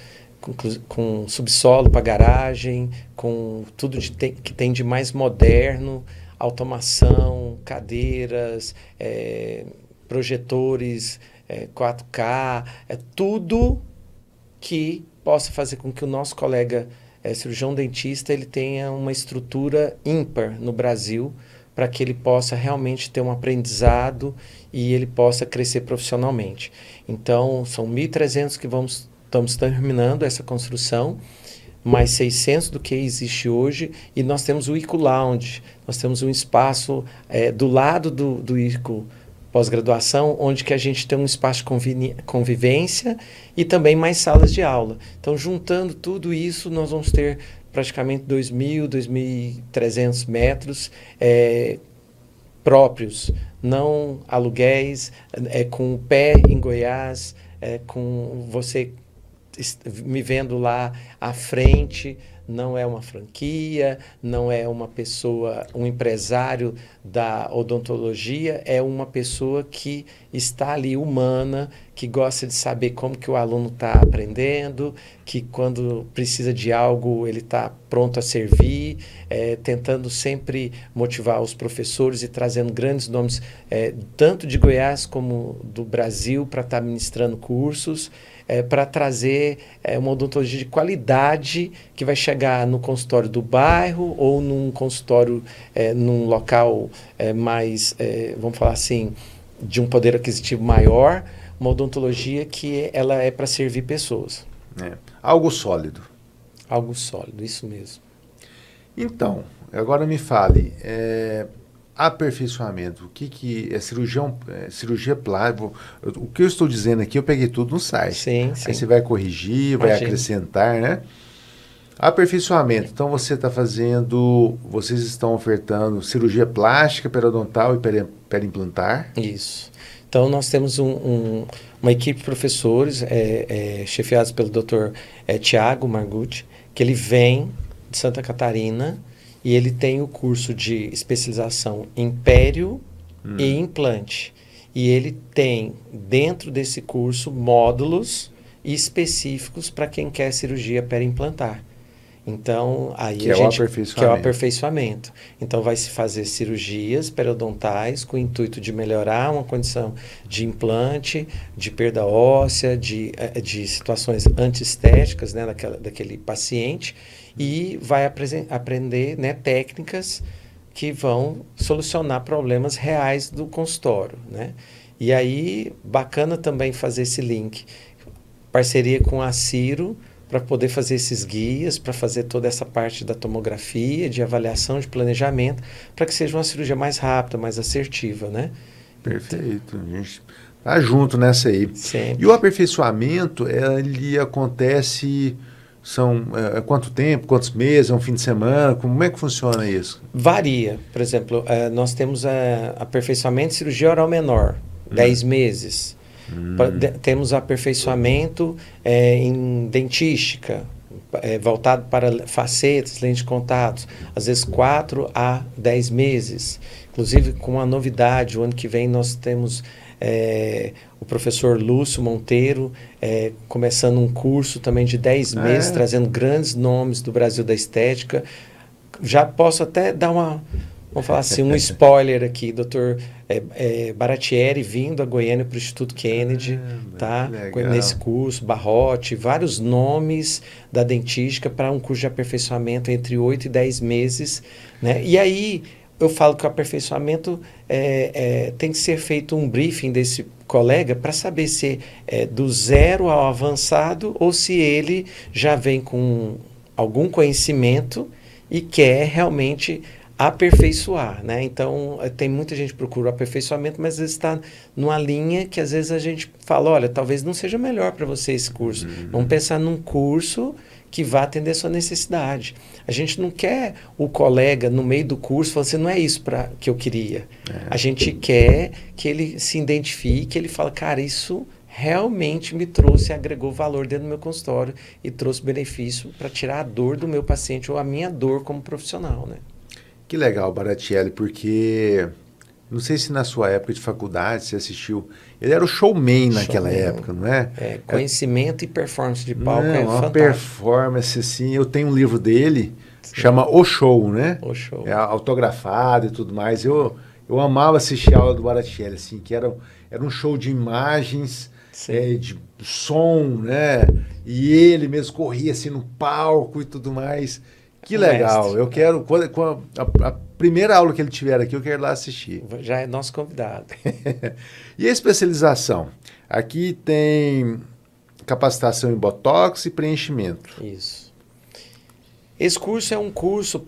com subsolo para garagem, com tudo que tem de mais moderno, automação, cadeiras, projetores, 4K, tudo que possa fazer com que o nosso colega cirurgião dentista ele tenha uma estrutura ímpar no Brasil, para que ele possa realmente ter um aprendizado e ele possa crescer profissionalmente. Então, são 1.300 que estamos terminando essa construção, mais 600 do que existe hoje, e nós temos o ICO Lounge, nós temos um espaço do lado do ICO pós-graduação, onde que a gente tem um espaço de convivência e também mais salas de aula. Então, juntando tudo isso, nós vamos ter praticamente 2.000, 2.300 metros próprios, não aluguéis, com o pé em Goiás, com você me vendo lá à frente. Não é uma franquia, não é uma pessoa, um empresário da odontologia, é uma pessoa que está ali humana, que gosta de saber como que o aluno está aprendendo, que quando precisa de algo ele está pronto a servir, tentando sempre motivar os professores e trazendo grandes nomes, tanto de Goiás como do Brasil, para estar ministrando cursos, para trazer uma odontologia de qualidade que vai chegar no consultório do bairro ou num consultório, num local mais, vamos falar assim, de um poder aquisitivo maior, uma odontologia que ela é para servir pessoas. Algo sólido. Algo sólido, isso mesmo. Então, agora me fale, aperfeiçoamento, o que é cirurgia plástica? O que eu estou dizendo aqui, eu peguei tudo no site. Sim. Aí você vai corrigir, vai acrescentar, né? Aperfeiçoamento, então vocês estão ofertando cirurgia plástica, periodontal e periimplantar? Isso. Então, nós temos uma equipe de professores, chefiados pelo Dr. Tiago Margutti, que ele vem de Santa Catarina e ele tem o curso de especialização em pério e implante. E ele tem, dentro desse curso, módulos específicos para quem quer cirurgia periimplantar. Então, aí Que é o aperfeiçoamento. que é o aperfeiçoamento. Então, vai se fazer cirurgias periodontais com o intuito de melhorar uma condição de implante, de perda óssea, de situações antiestéticas, né, daquele paciente, e vai aprender, né, técnicas que vão solucionar problemas reais do consultório, né? E aí, bacana também fazer esse link. Parceria com a Ciro, para poder fazer esses guias, para fazer toda essa parte da tomografia, de avaliação, de planejamento, para que seja uma cirurgia mais rápida, mais assertiva, né? Perfeito. A gente tá junto nessa aí. Sempre. E o aperfeiçoamento, ele acontece, quanto tempo, quantos meses, é um fim de semana? Como é que funciona isso? Varia. Por exemplo, nós temos aperfeiçoamento de cirurgia oral menor, 10 meses. Temos aperfeiçoamento em dentística, voltado para facetas, lentes de contato, às vezes 4 a 10 meses. Inclusive, com uma novidade, o ano que vem nós temos o professor Lúcio Monteiro começando um curso também de 10 meses, trazendo grandes nomes do Brasil da estética. Já posso até dar vamos falar assim, um spoiler aqui, Dr. Baratieri vindo a Goiânia para o Instituto Kennedy, tá? Nesse curso, Barrote, vários nomes da dentística para um curso de aperfeiçoamento entre 8 e 10 meses, né? E aí eu falo que o aperfeiçoamento tem que ser feito um briefing desse colega para saber se é do zero ao avançado ou se ele já vem com algum conhecimento e quer realmente aperfeiçoar, né? Então, tem muita gente que procura o aperfeiçoamento, mas às vezes está numa linha que às vezes a gente fala, olha, talvez não seja melhor para você esse curso. Vamos pensar num curso que vá atender a sua necessidade. A gente não quer o colega no meio do curso falando assim, não é isso que eu queria. A gente quer que ele se identifique, que ele fala, cara, isso realmente me agregou valor dentro do meu consultório e trouxe benefício para tirar a dor do meu paciente ou a minha dor como profissional, né? Que legal, Baratielli, porque não sei se na sua época de faculdade você assistiu. Ele era o showman naquela época, não é? Conhecimento e performance de palco uma fantástico. Performance, assim. Eu tenho um livro dele, chama O Show, né? O Show. É autografado e tudo mais. Eu amava assistir a aula do Baratielli, assim, que era um show de imagens, de som, né? E ele mesmo corria assim no palco e tudo mais. Que legal, mestre. Eu quero, a primeira aula que ele tiver aqui, eu quero ir lá assistir. Já é nosso convidado. E a especialização? Aqui tem capacitação em botox e preenchimento. Isso. Esse curso é um curso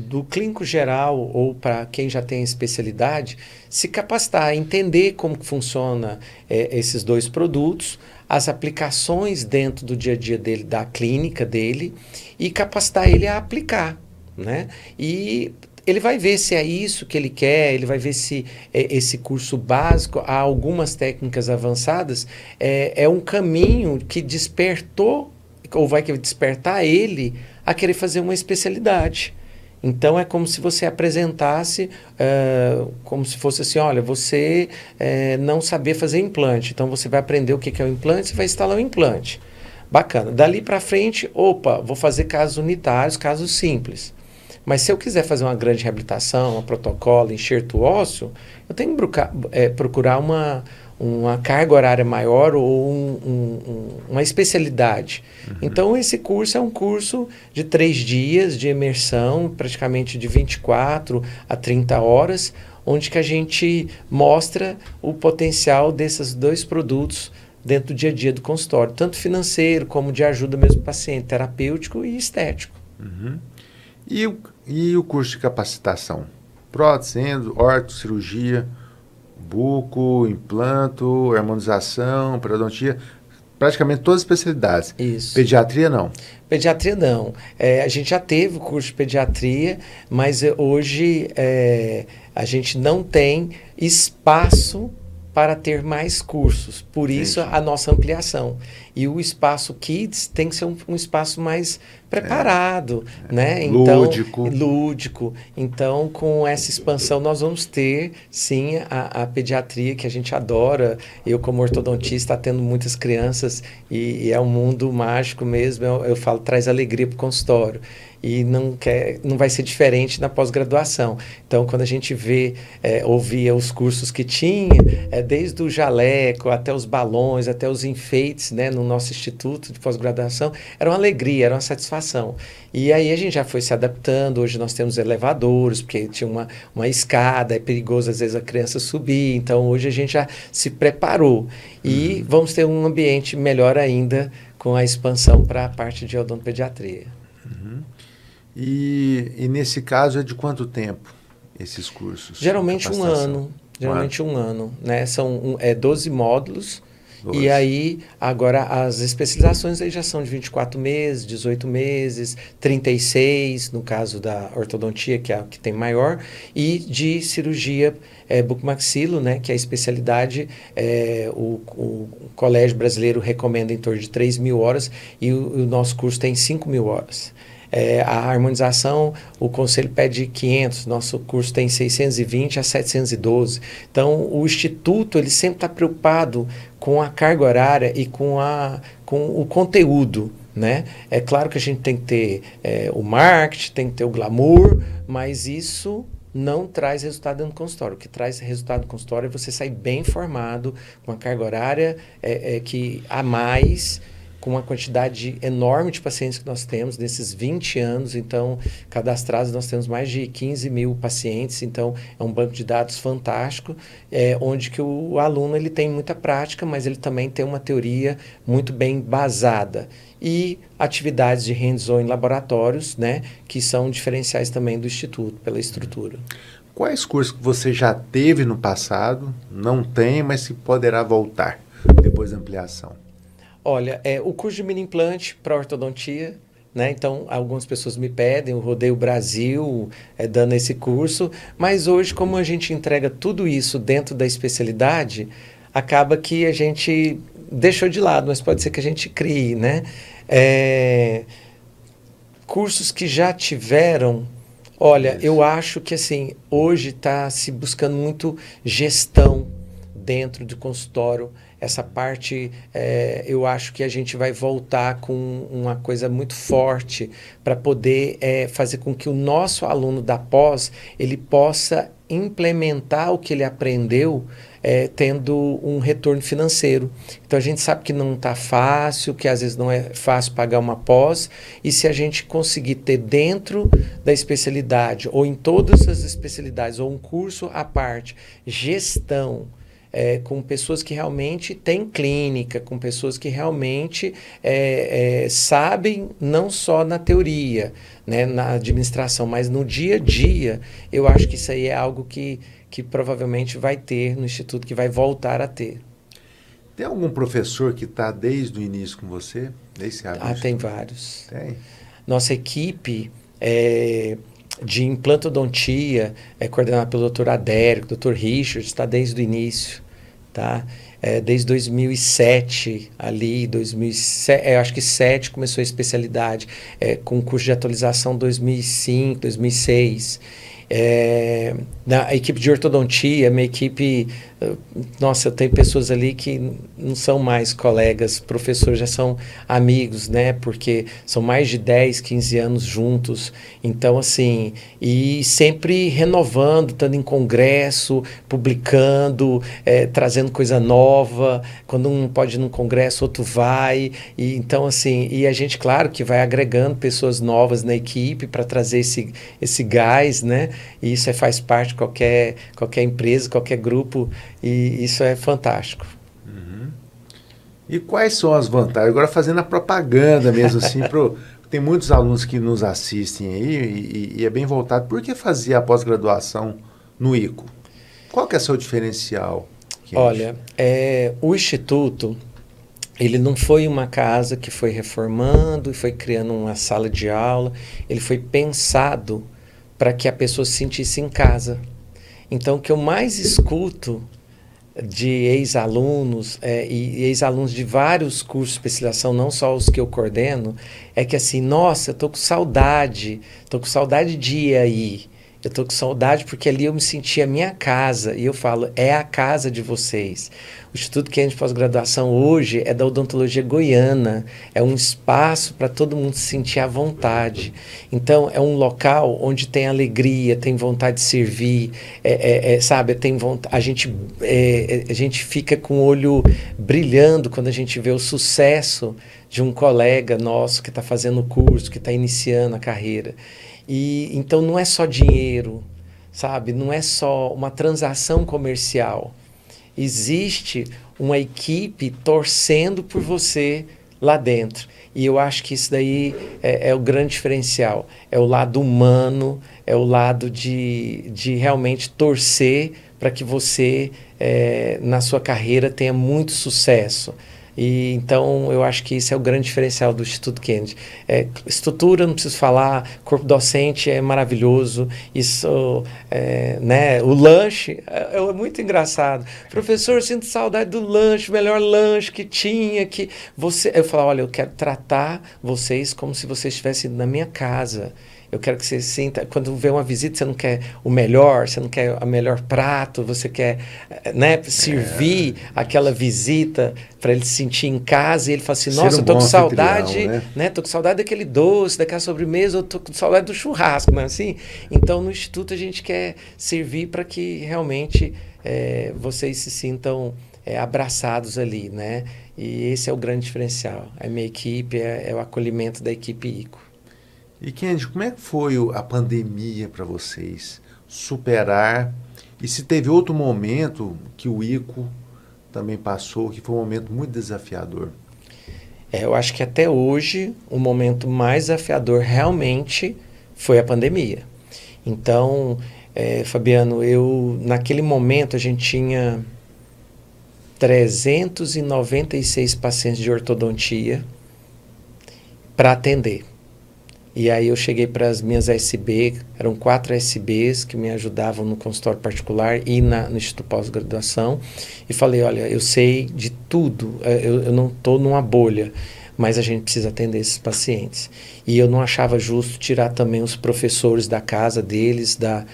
do clínico geral ou para quem já tem especialidade se capacitar, entender como funciona esses dois produtos, as aplicações dentro do dia a dia dele, da clínica dele, e capacitar ele a aplicar, né? E ele vai ver se é isso que ele quer, ele vai ver se esse curso básico, há algumas técnicas avançadas, é um caminho que despertou, ou vai despertar ele a querer fazer uma especialidade. Então, é como se você apresentasse, como se fosse assim, olha, você não sabia fazer implante, então você vai aprender o que é o implante, você vai instalar o implante. Bacana. Dali para frente, vou fazer casos unitários, casos simples. Mas se eu quiser fazer uma grande reabilitação, um protocolo, enxerto ósseo, eu tenho que procurar uma carga horária maior ou uma especialidade. Então, esse curso é um curso de 3 dias de imersão, praticamente de 24 a 30 horas, onde que a gente mostra o potencial desses dois produtos dentro do dia a dia do consultório, tanto financeiro como de ajuda mesmo para o paciente, terapêutico e estético. E o curso de capacitação? Prótese, orto, cirurgia, buco, implanto, harmonização, periodontia, praticamente todas as especialidades. Isso. Pediatria não? Pediatria não. A gente já teve o curso de pediatria, mas hoje a gente não tem espaço para ter mais cursos. Por isso, a nossa ampliação. E o espaço Kids tem que ser um espaço mais preparado, né? Então, lúdico. Então, com essa expansão, nós vamos ter, sim, a pediatria que a gente adora. Eu, como ortodontista, tendo muitas crianças e é um mundo mágico mesmo. Eu falo, traz alegria para o consultório. E não vai ser diferente na pós-graduação. Então, quando a gente ouvia os cursos que tinha, desde o jaleco até os balões, até os enfeites, né, no nosso instituto de pós-graduação, era uma alegria, era uma satisfação. E aí a gente já foi se adaptando. Hoje nós temos elevadores, porque tinha uma escada, é perigoso às vezes a criança subir. Então, hoje a gente já se preparou. E vamos ter um ambiente melhor ainda com a expansão para a parte de odontopediatria. E nesse caso é de quanto tempo esses cursos? Geralmente um ano. Geralmente um ano, né? São 12 módulos. E aí, agora, as especializações aí já são de 24 meses, 18 meses, 36, no caso da ortodontia, que é a que tem maior, e de cirurgia bucomaxilo, né? Que é a especialidade, o Colégio Brasileiro recomenda em torno de 3.000 horas e o nosso curso tem 5.000 horas. A harmonização, o conselho pede 500, nosso curso tem 620 a 712. Então, o Instituto ele sempre está preocupado com a carga horária e com o conteúdo, né? É claro que a gente tem que ter o marketing, tem que ter o glamour, mas isso não traz resultado dentro do consultório. O que traz resultado no consultório é você sair bem informado, com a carga horária que a mais, com uma quantidade enorme de pacientes que nós temos nesses 20 anos. Então, cadastrados, nós temos mais de 15.000 pacientes. Então, é um banco de dados fantástico, onde que o aluno ele tem muita prática, mas ele também tem uma teoria muito bem embasada. E atividades de hands-on em laboratórios, né, que são diferenciais também do Instituto, pela estrutura. Quais cursos que você já teve no passado, não tem, mas que poderá voltar depois da ampliação? Olha, o curso de mini implante para ortodontia, né? Então, algumas pessoas me pedem, eu rodei o Brasil dando esse curso, mas hoje, como a gente entrega tudo isso dentro da especialidade, acaba que a gente deixou de lado, mas pode ser que a gente crie, né? Cursos que já tiveram, olha, eu acho que assim, hoje está se buscando muito gestão dentro do consultório. Essa parte, eu acho que a gente vai voltar com uma coisa muito forte para poder fazer com que o nosso aluno da pós, ele possa implementar o que ele aprendeu, tendo um retorno financeiro. Então, a gente sabe que não está fácil, que às vezes não é fácil pagar uma pós, e se a gente conseguir ter dentro da especialidade, ou em todas as especialidades, ou um curso à parte, gestão, com pessoas que realmente têm clínica, com pessoas que realmente sabem, não só na teoria, né, na administração, mas no dia a dia, eu acho que isso aí é algo que provavelmente vai ter no Instituto, que vai voltar a ter. Tem algum professor que está desde o início com você? Tem vários. Tem? Nossa equipe de implantodontia é coordenada pelo Dr. Adérico, Dr. Richard, está desde o início. Tá? Desde 2007, ali, 2007, acho que 2007 começou a especialidade, com curso de atualização 2005, 2006. Na equipe de ortodontia, minha equipe, nossa, eu tenho pessoas ali que não são mais colegas, professores, já são amigos, né? Porque são mais de 10, 15 anos juntos. Então, assim, e sempre renovando, estando em congresso, publicando, trazendo coisa nova. Quando um pode ir num congresso, outro vai. E, então, assim, e a gente, claro, que vai agregando pessoas novas na equipe para trazer esse gás, né? E isso faz parte de qualquer empresa, qualquer grupo, e isso é fantástico. Uhum. E quais são as vantagens? Agora fazendo a propaganda mesmo assim, tem muitos alunos que nos assistem aí e é bem voltado. Por que fazer a pós-graduação no ICO? Qual que é o seu diferencial? Olha, o Instituto, ele não foi uma casa que foi reformando e foi criando uma sala de aula, ele foi pensado para que a pessoa se sentisse em casa. Então, o que eu mais escuto de ex-alunos e ex-alunos de vários cursos de especialização, não só os que eu coordeno, é que assim, nossa, eu tô com saudade de ir aí. Eu tô com saudade porque ali eu me senti a minha casa. E eu falo, é a casa de vocês. O Instituto Kennedy de Pós-Graduação hoje é da odontologia goiana. É um espaço para todo mundo se sentir à vontade. Então, é um local onde tem alegria, tem vontade de servir, sabe? Tem vontade, a gente fica com o olho brilhando quando a gente vê o sucesso de um colega nosso que está fazendo o curso, que está iniciando a carreira. E então não é só dinheiro, sabe? Não é só uma transação comercial. Existe uma equipe torcendo por você lá dentro. E eu acho que isso daí é o grande diferencial. É o lado humano, é o lado de realmente torcer para que você, na sua carreira, tenha muito sucesso. E então eu acho que isso é o grande diferencial do Instituto Kennedy. Estrutura, não preciso falar, corpo docente é maravilhoso, isso, né, o lanche é muito engraçado. Professor, eu sinto saudade do lanche, o melhor lanche que tinha, que você... Eu falo, olha, eu quero tratar vocês como se vocês estivessem na minha casa. Eu quero que você sinta, quando vê uma visita, você não quer o melhor, você não quer o melhor prato, você quer, né, servir aquela visita para ele se sentir em casa e ele fala assim, nossa, eu tô com saudade, né? Tô com saudade daquele doce, daquela sobremesa, eu tô com saudade do churrasco, não é assim? Então, no Instituto, a gente quer servir para que realmente vocês se sintam abraçados ali, né? E esse é o grande diferencial. A minha equipe é o acolhimento da equipe ICO. E Kennedy, como é que foi a pandemia para vocês superar? E se teve outro momento que o ICO também passou, que foi um momento muito desafiador? Eu acho que até hoje o momento mais desafiador realmente foi a pandemia. Então, Fabiano, naquele momento a gente tinha 396 pacientes de ortodontia para atender. E aí eu cheguei para as minhas ASB, eram 4 ASBs que me ajudavam no consultório particular e no Instituto Pós-Graduação, e falei, olha, eu sei de tudo, eu não estou numa bolha, mas a gente precisa atender esses pacientes. E eu não achava justo tirar também os professores da casa deles, da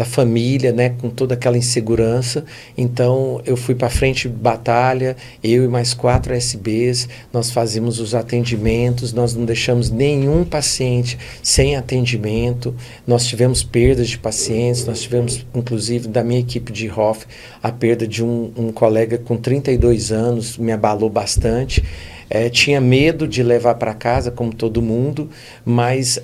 família, né, com toda aquela insegurança. Então eu fui para frente de batalha, eu e mais 4 SBs, nós fazíamos os atendimentos, nós não deixamos nenhum paciente sem atendimento, nós tivemos perdas de pacientes, nós tivemos, inclusive, da minha equipe de HOF, a perda de um colega com 32 anos, me abalou bastante. Tinha medo de levar para casa, como todo mundo, mas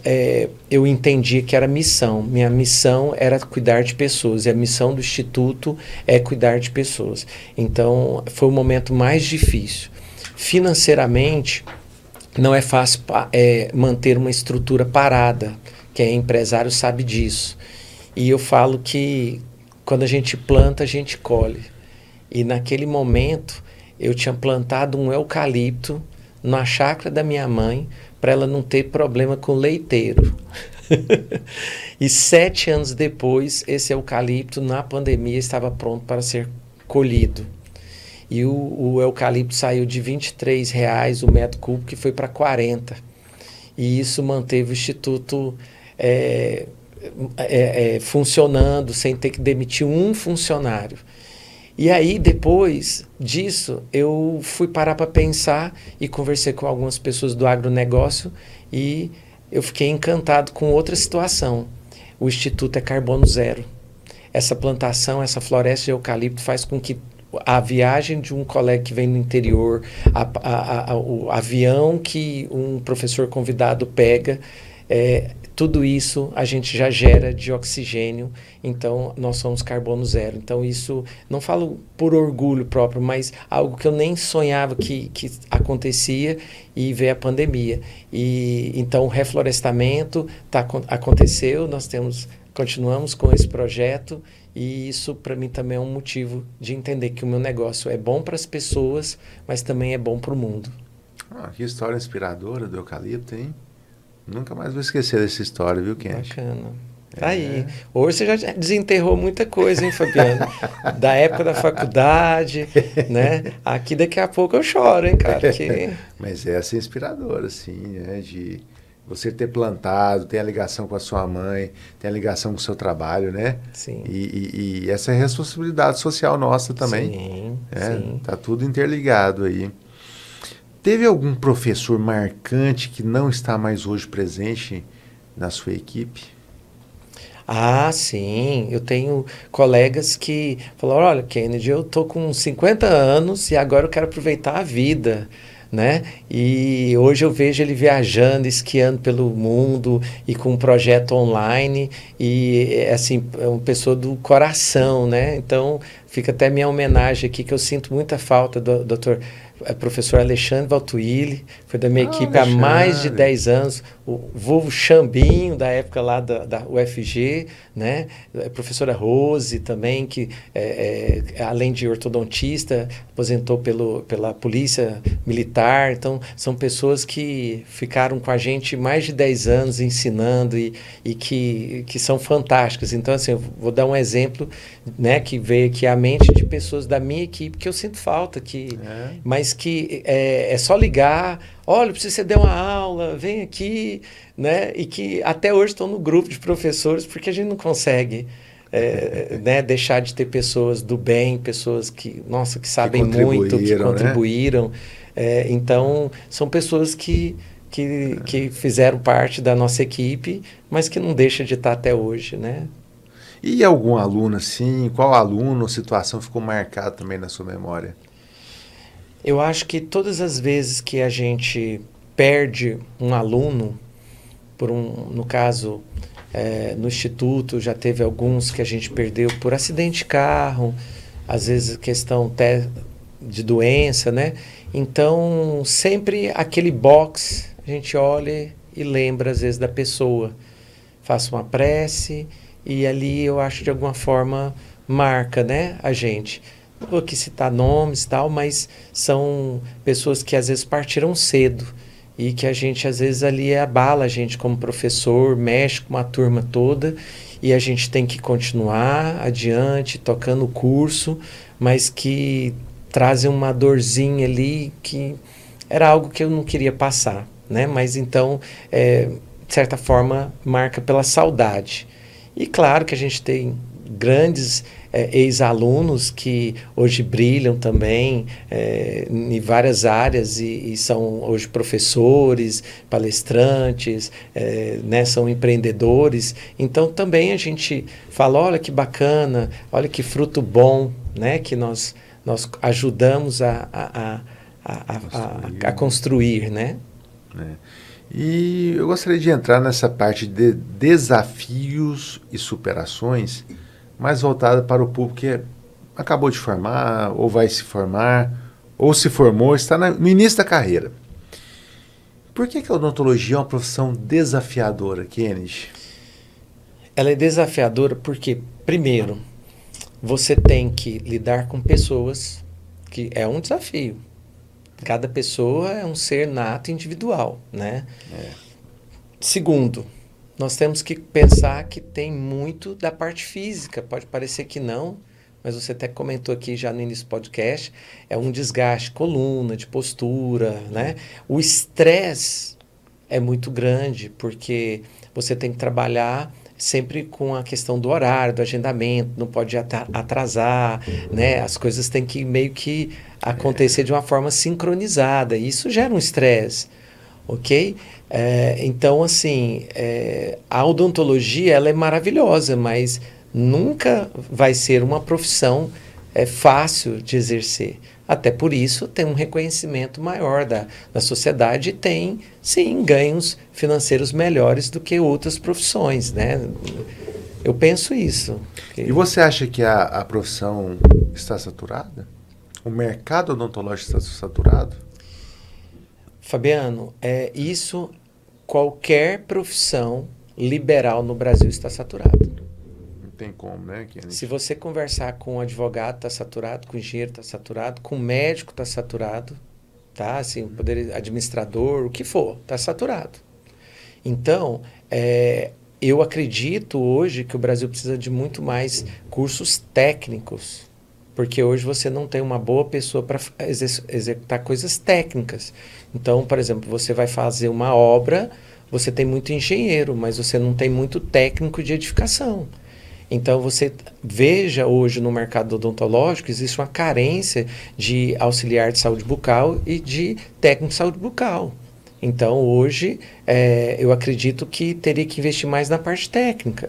eu entendi que era missão. Minha missão era cuidar de pessoas, e a missão do Instituto é cuidar de pessoas. Então, foi o momento mais difícil. Financeiramente, não é fácil manter uma estrutura parada. Quem é empresário sabe disso. E eu falo que quando a gente planta, a gente colhe. E naquele momento eu tinha plantado um eucalipto na chácara da minha mãe para ela não ter problema com leiteiro. E 7 anos depois, esse eucalipto, na pandemia, estava pronto para ser colhido. E o eucalipto saiu de R$ 23 o metro cúbico, que foi para 40. E isso manteve o Instituto funcionando, sem ter que demitir um funcionário. E aí, depois disso, eu fui parar para pensar e conversei com algumas pessoas do agronegócio e eu fiquei encantado com outra situação. O Instituto é carbono zero. Essa plantação, essa floresta de eucalipto faz com que a viagem de um colega que vem do interior, o avião que um professor convidado pega, tudo isso a gente já gera de oxigênio, então nós somos carbono zero. Então isso, não falo por orgulho próprio, mas algo que eu nem sonhava que acontecia, e veio a pandemia. E então o reflorestamento aconteceu, continuamos com esse projeto, e isso para mim também é um motivo de entender que o meu negócio é bom para as pessoas, mas também é bom para o mundo. Que história inspiradora do eucalipto, hein? Nunca mais vou esquecer dessa história, viu, Kennedy? Bacana. Tá aí. Hoje você já desenterrou muita coisa, hein, Fabiano? Da época da faculdade, né? Aqui daqui a pouco eu choro, hein, cara? Mas essa é inspiradora, assim, né? De você ter plantado, tem a ligação com a sua mãe, tem a ligação com o seu trabalho, né? Sim. E essa é a responsabilidade social nossa também. Sim, sim. Tá tudo interligado aí. Teve algum professor marcante que não está mais hoje presente na sua equipe? Ah, sim. Eu tenho colegas que falaram, olha, Kennedy, eu tô com 50 anos e agora eu quero aproveitar a vida, né? E hoje eu vejo ele viajando, esquiando pelo mundo e com um projeto online e, assim, é uma pessoa do coração, né? Então, fica até minha homenagem aqui, que eu sinto muita falta do Dr. Professor Alexandre Valtuili, foi da minha equipe há mais de 10 anos, o vulgo Xambinho, da época lá da UFG, né? A professora Rose também, que além de ortodontista, aposentou pela Polícia Militar. Então, são pessoas que ficaram com a gente mais de 10 anos ensinando e que são fantásticas. Então, assim, eu vou dar um exemplo, né, que veio aqui à mente de pessoas da minha equipe que eu sinto falta, mas que é só ligar, olha, preciso que você dê uma aula, vem aqui, né? E que até hoje estão no grupo de professores, porque a gente não consegue né, deixar de ter pessoas do bem, pessoas que, nossa, que sabem muito, que contribuíram. Né? Então, são pessoas que fizeram parte da nossa equipe, mas que não deixam de estar até hoje, né? E algum aluno, assim, qual aluno ou situação ficou marcado também na sua memória? Eu acho que todas as vezes que a gente perde um aluno, no caso, no instituto, já teve alguns que a gente perdeu por acidente de carro, às vezes questão até de doença, né? Então, sempre aquele box, a gente olha e lembra, às vezes, da pessoa. Faça uma prece e ali eu acho de alguma forma marca, né, a gente. Não vou aqui citar nomes e tal, mas são pessoas que às vezes partiram cedo e que a gente às vezes ali abala a gente como professor, mexe com uma turma toda e a gente tem que continuar adiante, tocando o curso, mas que trazem uma dorzinha ali que era algo que eu não queria passar, né? Mas então, de certa forma, marca pela saudade. E claro que a gente tem grandes ex-alunos que hoje brilham também em várias áreas e são hoje professores, palestrantes, né, são empreendedores. Então também a gente fala, olha que bacana, olha que fruto bom, né, que nós ajudamos a construir, né? E eu gostaria de entrar nessa parte de desafios e superações, mais voltada para o público que acabou de formar, ou vai se formar, ou se formou, está no início da carreira. Por que a odontologia é uma profissão desafiadora, Kennedy? Ela é desafiadora porque, primeiro, você tem que lidar com pessoas, que é um desafio. Cada pessoa é um ser nato individual, né? Segundo, nós temos que pensar que tem muito da parte física. Pode parecer que não, mas você até comentou aqui já no início do podcast, é um desgaste de coluna, de postura, né? O estresse é muito grande, porque você tem que trabalhar sempre com a questão do horário, do agendamento, não pode atrasar, né? As coisas têm que meio que acontecer de uma forma sincronizada. E isso gera um estresse, ok? Então, assim, a odontologia ela é maravilhosa, mas nunca vai ser uma profissão fácil de exercer. Até por isso tem um reconhecimento maior da sociedade e tem, sim, ganhos financeiros melhores do que outras profissões, né? Eu penso isso. E você acha que a profissão está saturada? O mercado odontológico está saturado? Fabiano, isso qualquer profissão liberal no Brasil está saturado. Não tem como, né, Kennedy? Se você conversar com um advogado, está saturado, com um engenheiro, está saturado, com um médico, está saturado, tá? Assim, poder administrador, o que for, está saturado. Então, eu acredito hoje que o Brasil precisa de muito mais cursos técnicos, porque hoje você não tem uma boa pessoa para executar coisas técnicas. Então, por exemplo, você vai fazer uma obra, você tem muito engenheiro, mas você não tem muito técnico de edificação. Então, você veja hoje no mercado odontológico, existe uma carência de auxiliar de saúde bucal e de técnico de saúde bucal. Então, hoje, eu acredito que teria que investir mais na parte técnica.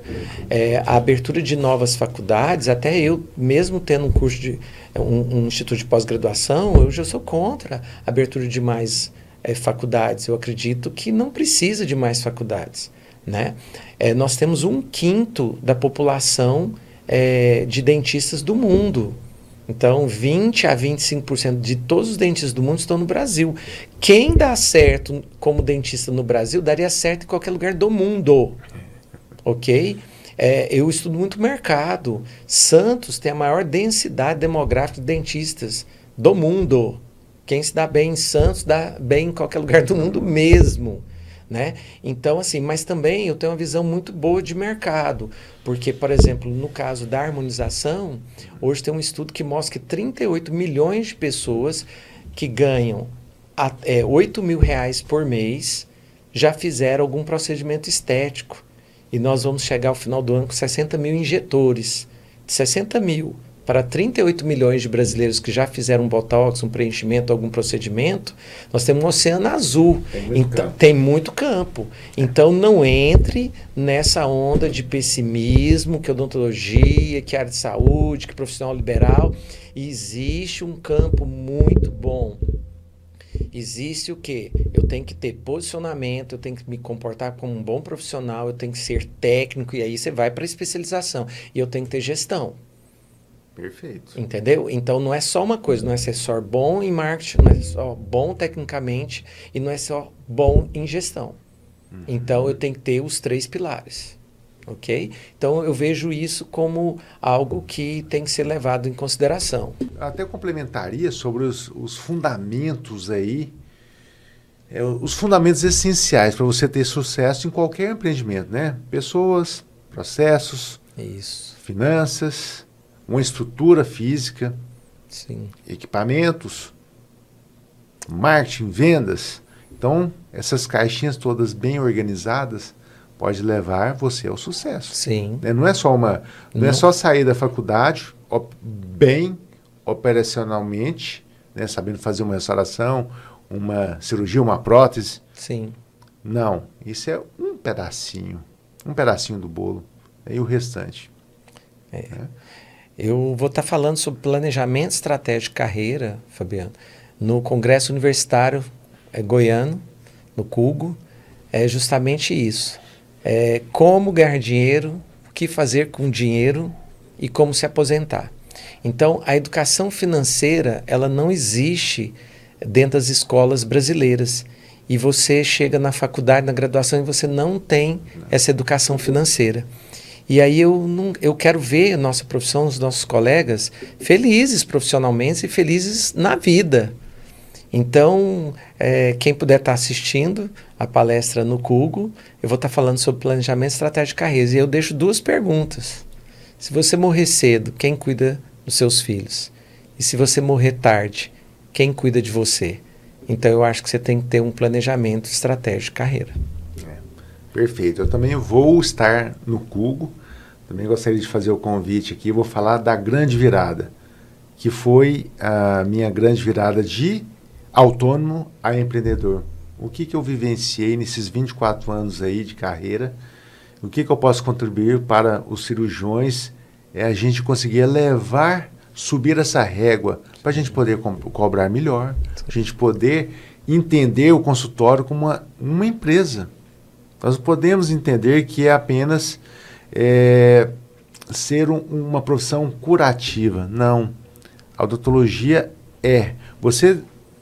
A abertura de novas faculdades, até eu, mesmo tendo um curso de um instituto de pós-graduação, eu já sou contra a abertura de mais faculdades. Eu acredito que não precisa de mais faculdades, né? Nós temos 1/5 da população de dentistas do mundo. Então, 20 a 25% de todos os dentistas do mundo estão no Brasil. Quem dá certo como dentista no Brasil, daria certo em qualquer lugar do mundo. Ok? Eu estudo muito mercado. Santos tem a maior densidade demográfica de dentistas do mundo. Quem se dá bem em Santos, dá bem em qualquer lugar do mundo mesmo. Né? Então, assim, mas também eu tenho uma visão muito boa de mercado, porque, por exemplo, no caso da harmonização, hoje tem um estudo que mostra que 38 milhões de pessoas que ganham R$ 8.000 por mês já fizeram algum procedimento estético. E nós vamos chegar ao final do ano com 60 mil injetores. De 60 mil para 38 milhões de brasileiros que já fizeram um botox, um preenchimento, algum procedimento, nós temos um oceano azul. Tem muito campo. Então, não entre nessa onda de pessimismo, que odontologia, que área de saúde, que profissional liberal. Existe um campo muito bom. Existe o quê? Eu tenho que ter posicionamento, eu tenho que me comportar como um bom profissional, eu tenho que ser técnico, e aí você vai para a especialização. E eu tenho que ter gestão. Perfeito. Entendeu? Então não é só uma coisa, não é ser só bom em marketing, não é só bom tecnicamente e não é só bom em gestão. Então eu tenho que ter os 3 pilares. Ok? Então eu vejo isso como algo que tem que ser levado em consideração. Até complementaria sobre os fundamentos aí, os fundamentos essenciais para você ter sucesso em qualquer empreendimento, né? Pessoas, processos, Isso. finanças, uma estrutura física, Sim. equipamentos, marketing, vendas. Então, essas caixinhas todas bem organizadas pode levar você ao sucesso. Sim. Não é só não é só sair da faculdade bem operacionalmente, né, sabendo fazer uma restauração, uma cirurgia, uma prótese. Sim. Não, isso é um pedacinho do bolo, e o restante. Né? Eu vou estar falando sobre planejamento estratégico de carreira, Fabiano, no Congresso Universitário Goiano, no CUGO. É justamente isso. Como ganhar dinheiro, o que fazer com dinheiro e como se aposentar. Então, a educação financeira, ela não existe dentro das escolas brasileiras. E você chega na faculdade, na graduação, e você não tem essa educação financeira. E aí eu quero ver a nossa profissão, os nossos colegas felizes profissionalmente e felizes na vida. Então, quem puder estar assistindo a palestra no CUGO, eu vou estar falando sobre planejamento estratégico de carreiras. E eu deixo 2 perguntas. Se você morrer cedo, quem cuida dos seus filhos? E se você morrer tarde, quem cuida de você? Então, eu acho que você tem que ter um planejamento estratégico de carreira. Perfeito. Eu também vou estar no CUGO. Também gostaria de fazer o convite aqui. Vou falar da grande virada, que foi a minha grande virada de autônomo a empreendedor. O que eu vivenciei nesses 24 anos aí de carreira? O que eu posso contribuir para os cirurgiões? A gente conseguir subir essa régua para a gente poder cobrar melhor, a gente poder entender o consultório como uma empresa. Nós podemos entender que é apenas ser uma profissão curativa. Não. A odontologia você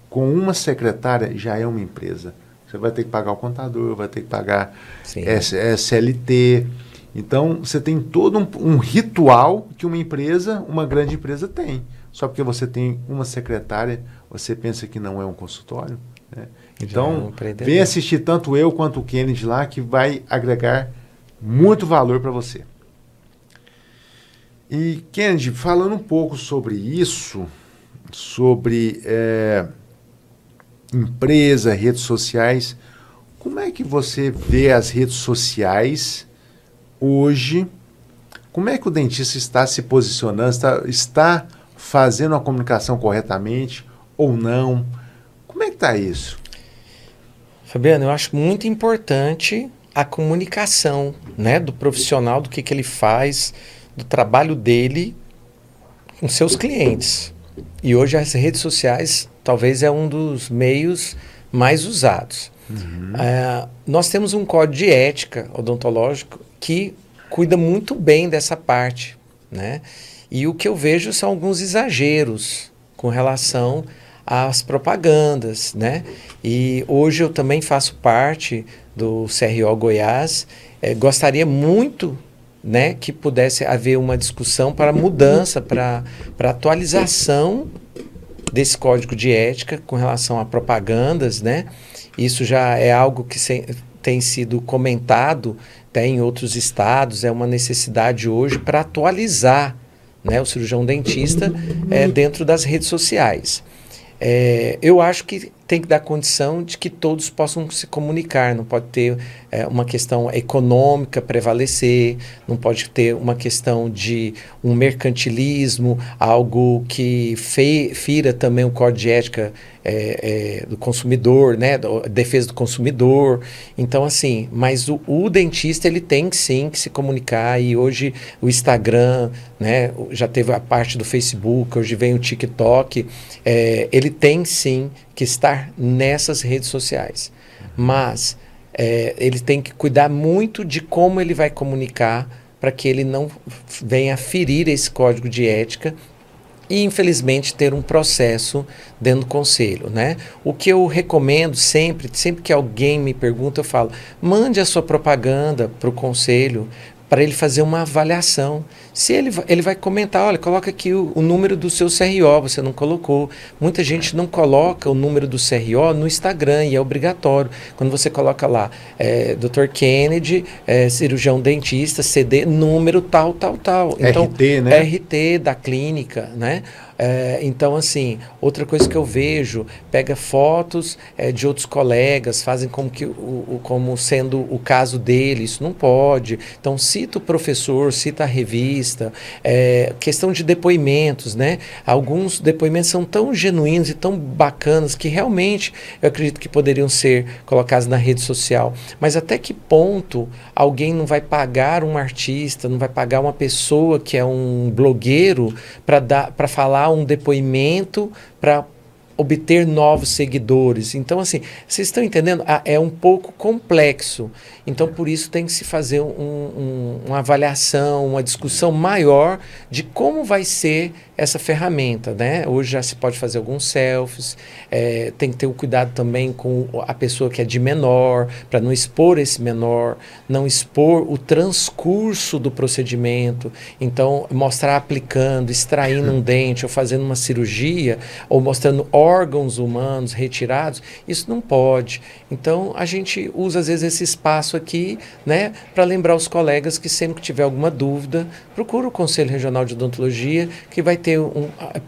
com uma secretária já é uma empresa. Você vai ter que pagar o contador, vai ter que pagar SLT. Então, você tem todo um ritual que uma grande empresa tem. Só porque você tem uma secretária, você pensa que não é um consultório. Né? Então, vem assistir tanto eu quanto o Kennedy lá, que vai agregar muito valor para você. E, Kennedy, falando um pouco sobre isso, sobre empresa, redes sociais, como é que você vê as redes sociais hoje? Como é que o dentista está se posicionando? Está fazendo a comunicação corretamente ou não? Como é que está isso? Fabiano, eu acho muito importante a comunicação, né, do profissional, do que ele faz, do trabalho dele com seus clientes. E hoje as redes sociais talvez é um dos meios mais usados. Nós temos um código de ética odontológico que cuida muito bem dessa parte, né? E o que eu vejo são alguns exageros com relação às propagandas, né? E hoje eu também faço parte do CRO Goiás. Gostaria muito, né, que pudesse haver uma discussão para mudança, para atualização desse código de ética com relação a propagandas, né? Isso já é algo que tem sido comentado até em outros estados, é uma necessidade hoje para atualizar, né, o cirurgião dentista dentro das redes sociais. Eu acho que tem que dar condição de que todos possam se comunicar, não pode ter uma questão econômica prevalecer, não pode ter uma questão de um mercantilismo, algo que fira também o código de ética do consumidor, né, defesa do consumidor. Então, assim, mas o dentista ele tem sim que se comunicar, e hoje o Instagram, né, já teve a parte do Facebook, hoje vem o TikTok, ele tem sim que estar nessas redes sociais, mas ele tem que cuidar muito de como ele vai comunicar para que ele não venha ferir esse código de ética e, infelizmente, ter um processo dentro do conselho, né? O que eu recomendo sempre que alguém me pergunta, eu falo, mande a sua propaganda para o conselho, para ele fazer uma avaliação. Se ele vai comentar, olha, coloca aqui o número do seu CRO, você não colocou. Muita gente não coloca o número do CRO no Instagram, e é obrigatório. Quando você coloca lá, Dr. Kennedy, cirurgião dentista, CD, número tal. Então, RT, né? RT da clínica, né? Então, assim, outra coisa que eu vejo, pega fotos de outros colegas, fazem como sendo o caso dele, isso não pode. Então, cita o professor, cita a revista, questão de depoimentos, né? Alguns depoimentos são tão genuínos e tão bacanas que realmente eu acredito que poderiam ser colocados na rede social. Mas até que ponto alguém não vai pagar um artista, não vai pagar uma pessoa que é um blogueiro para falar um depoimento para obter novos seguidores? Então, assim, vocês estão entendendo? É um pouco complexo. Então, por isso tem que se fazer uma avaliação, uma discussão maior de como vai ser essa ferramenta, né? Hoje já se pode fazer alguns selfies, tem que ter o cuidado também com a pessoa que é de menor, para não expor esse menor, não expor o transcurso do procedimento. Então, mostrar aplicando, extraindo um dente, ou fazendo uma cirurgia, ou mostrando órgãos humanos retirados, isso não pode. Então, a gente usa, às vezes, esse espaço aqui, né, para lembrar os colegas que sempre que tiver alguma dúvida, procura o Conselho Regional de Odontologia, que vai ter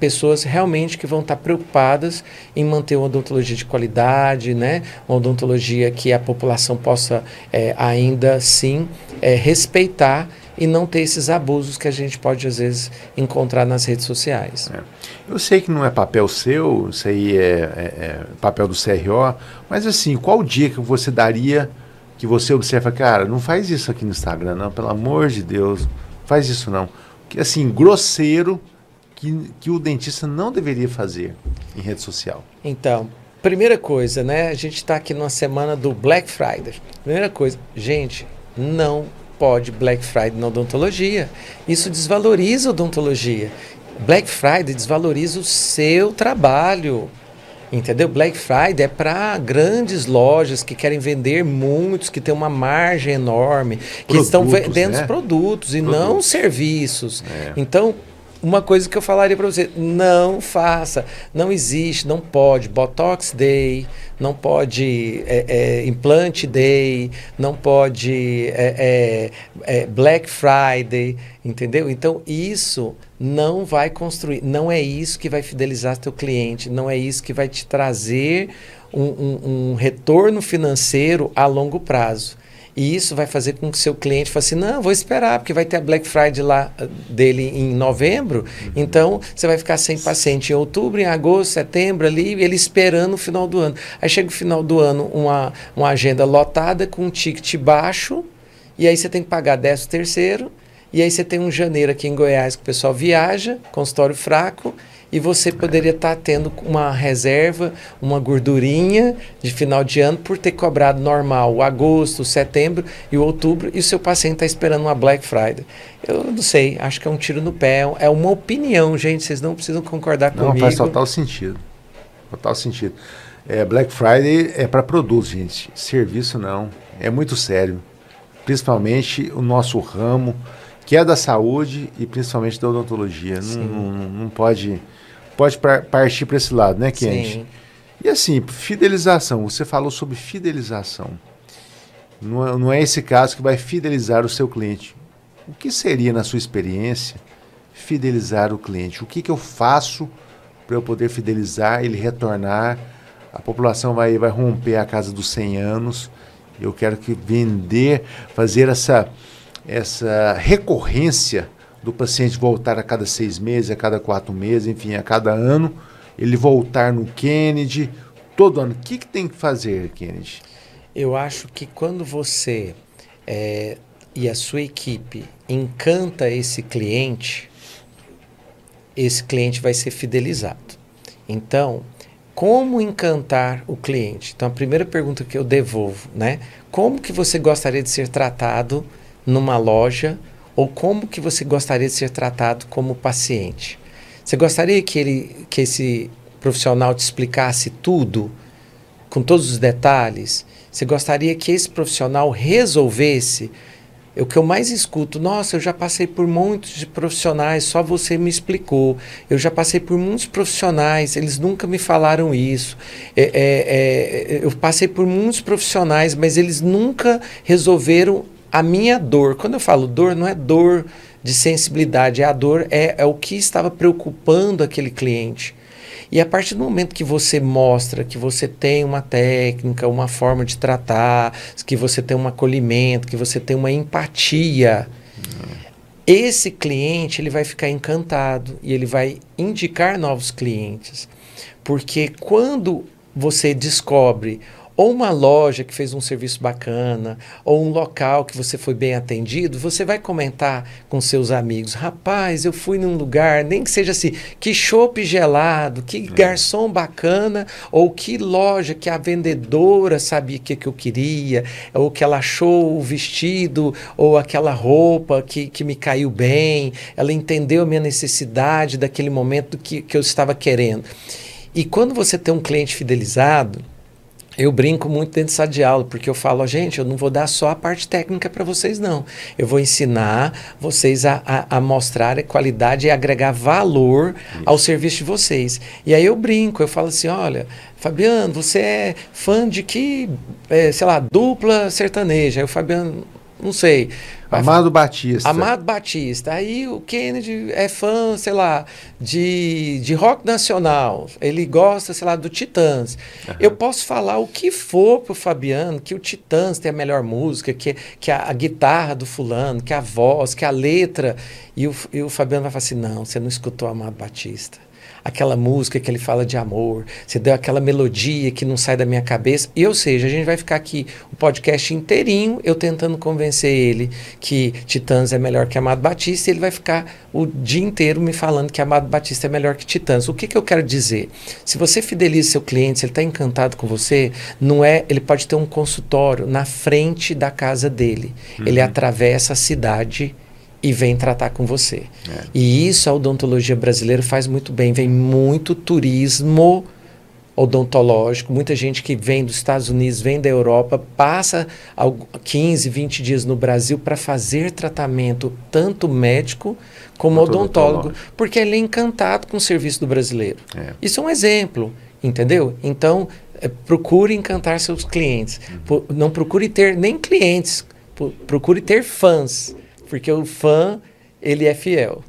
pessoas realmente que vão estar preocupadas em manter uma odontologia de qualidade, né, uma odontologia que a população possa ainda assim respeitar e não ter esses abusos que a gente pode, às vezes, encontrar nas redes sociais. Eu sei que não é papel seu, isso aí é papel do CRO, mas assim, qual dica que você daria, que você observa, cara, não faz isso aqui no Instagram, não, pelo amor de Deus, faz isso não. Que, assim, grosseiro, que o dentista não deveria fazer em rede social. Então, primeira coisa, né, a gente está aqui numa semana do Black Friday. Primeira coisa, gente, não pode Black Friday na odontologia. Isso desvaloriza a odontologia. Black Friday desvaloriza o seu trabalho. Entendeu? Black Friday é para grandes lojas que querem vender muitos, que tem uma margem enorme, que estão vendendo os produtos e não serviços. Então, uma coisa que eu falaria para você, não faça, não existe, não pode Botox Day, não pode Implant Day, não pode Black Friday, entendeu? Então isso não vai construir, não é isso que vai fidelizar teu cliente, não é isso que vai te trazer um retorno financeiro a longo prazo. E isso vai fazer com que o seu cliente fale assim, não, vou esperar, porque vai ter a Black Friday lá dele em novembro, então você vai ficar sem paciente em outubro, em agosto, setembro, ali, ele esperando o final do ano. Aí chega o final do ano, uma agenda lotada com um ticket baixo, e aí você tem que pagar 13º, e aí você tem um janeiro aqui em Goiás que o pessoal viaja, consultório fraco, e você poderia estar tendo uma reserva, uma gordurinha de final de ano por ter cobrado normal o agosto, o setembro e o outubro, e o seu paciente está esperando uma Black Friday. Eu não sei, acho que é um tiro no pé, é uma opinião, gente, vocês não precisam concordar comigo. Não, faz total sentido. Total sentido. Black Friday é para produtos, gente. Serviço não. É muito sério. Principalmente o nosso ramo, que é da saúde e principalmente da odontologia. Não pode partir para esse lado, né, Kennedy? Sim. E assim, fidelização. Você falou sobre fidelização. Não é esse caso que vai fidelizar o seu cliente. O que seria, na sua experiência, fidelizar o cliente? O que eu faço para eu poder fidelizar, ele retornar? A população vai romper a casa dos 100 anos. Eu quero fazer essa recorrência do paciente voltar a cada 6 meses, a cada 4 meses, enfim, a cada ano, ele voltar no Kennedy, todo ano. O que tem que fazer, Kennedy? Eu acho que quando você e a sua equipe encanta esse cliente vai ser fidelizado. Então, como encantar o cliente? Então, a primeira pergunta que eu devolvo, né? Como que você gostaria de ser tratado numa loja, ou como que você gostaria de ser tratado como paciente? Você gostaria que esse profissional te explicasse tudo, com todos os detalhes? Você gostaria que esse profissional resolvesse? O que eu mais escuto, nossa, eu já passei por muitos de profissionais, só você me explicou. Eu já passei por muitos profissionais, eles nunca me falaram isso. Eu passei por muitos profissionais, mas eles nunca resolveram a minha dor. Quando eu falo dor, não é dor de sensibilidade, a dor é o que estava preocupando aquele cliente. E a partir do momento que você mostra que você tem uma técnica, uma forma de tratar, que você tem um acolhimento, que você tem uma empatia, esse cliente ele vai ficar encantado e ele vai indicar novos clientes. Porque quando você descobre ou uma loja que fez um serviço bacana, ou um local que você foi bem atendido, você vai comentar com seus amigos, rapaz, eu fui num lugar, nem que seja assim, que chopp gelado, que garçom bacana, ou que loja que a vendedora sabia que eu queria, ou que ela achou o vestido, ou aquela roupa que me caiu bem, ela entendeu a minha necessidade daquele momento que eu estava querendo. E quando você tem um cliente fidelizado, eu brinco muito dentro de sala de aula, porque eu falo, gente, eu não vou dar só a parte técnica para vocês, não. Eu vou ensinar vocês a mostrar a qualidade e agregar valor ao serviço de vocês. E aí eu brinco, eu falo assim, olha, Fabiano, você é fã de que, sei lá, dupla sertaneja? Aí o Fabiano, não sei. Amado Batista. Amado Batista. Aí o Kennedy é fã, sei lá, de rock nacional. Ele gosta, sei lá, do Titãs. Uhum. Eu posso falar o que for pro Fabiano, que o Titãs tem a melhor música, que a guitarra do fulano, que a voz, que a letra. E o Fabiano vai falar assim, não, você não escutou Amado Batista. Aquela música que ele fala de amor, você deu aquela melodia que não sai da minha cabeça. E, ou seja, a gente vai ficar aqui o podcast inteirinho, eu tentando convencer ele que Titãs é melhor que Amado Batista, e ele vai ficar o dia inteiro me falando que Amado Batista é melhor que Titãs. O que eu quero dizer? Se você fideliza seu cliente, se ele está encantado com você, ele pode ter um consultório na frente da casa dele. Uhum. Ele atravessa a cidade e vem tratar com você. E isso a odontologia brasileira faz muito bem. Vem muito turismo odontológico, muita gente que vem dos Estados Unidos, vem da Europa, passa 15, 20 dias no Brasil para fazer tratamento tanto médico como odontólogo, porque ele é encantado com o serviço do brasileiro. Isso é um exemplo, entendeu? Então, procure encantar seus clientes. Não procure ter nem clientes, procure ter fãs, porque o fã, ele é fiel.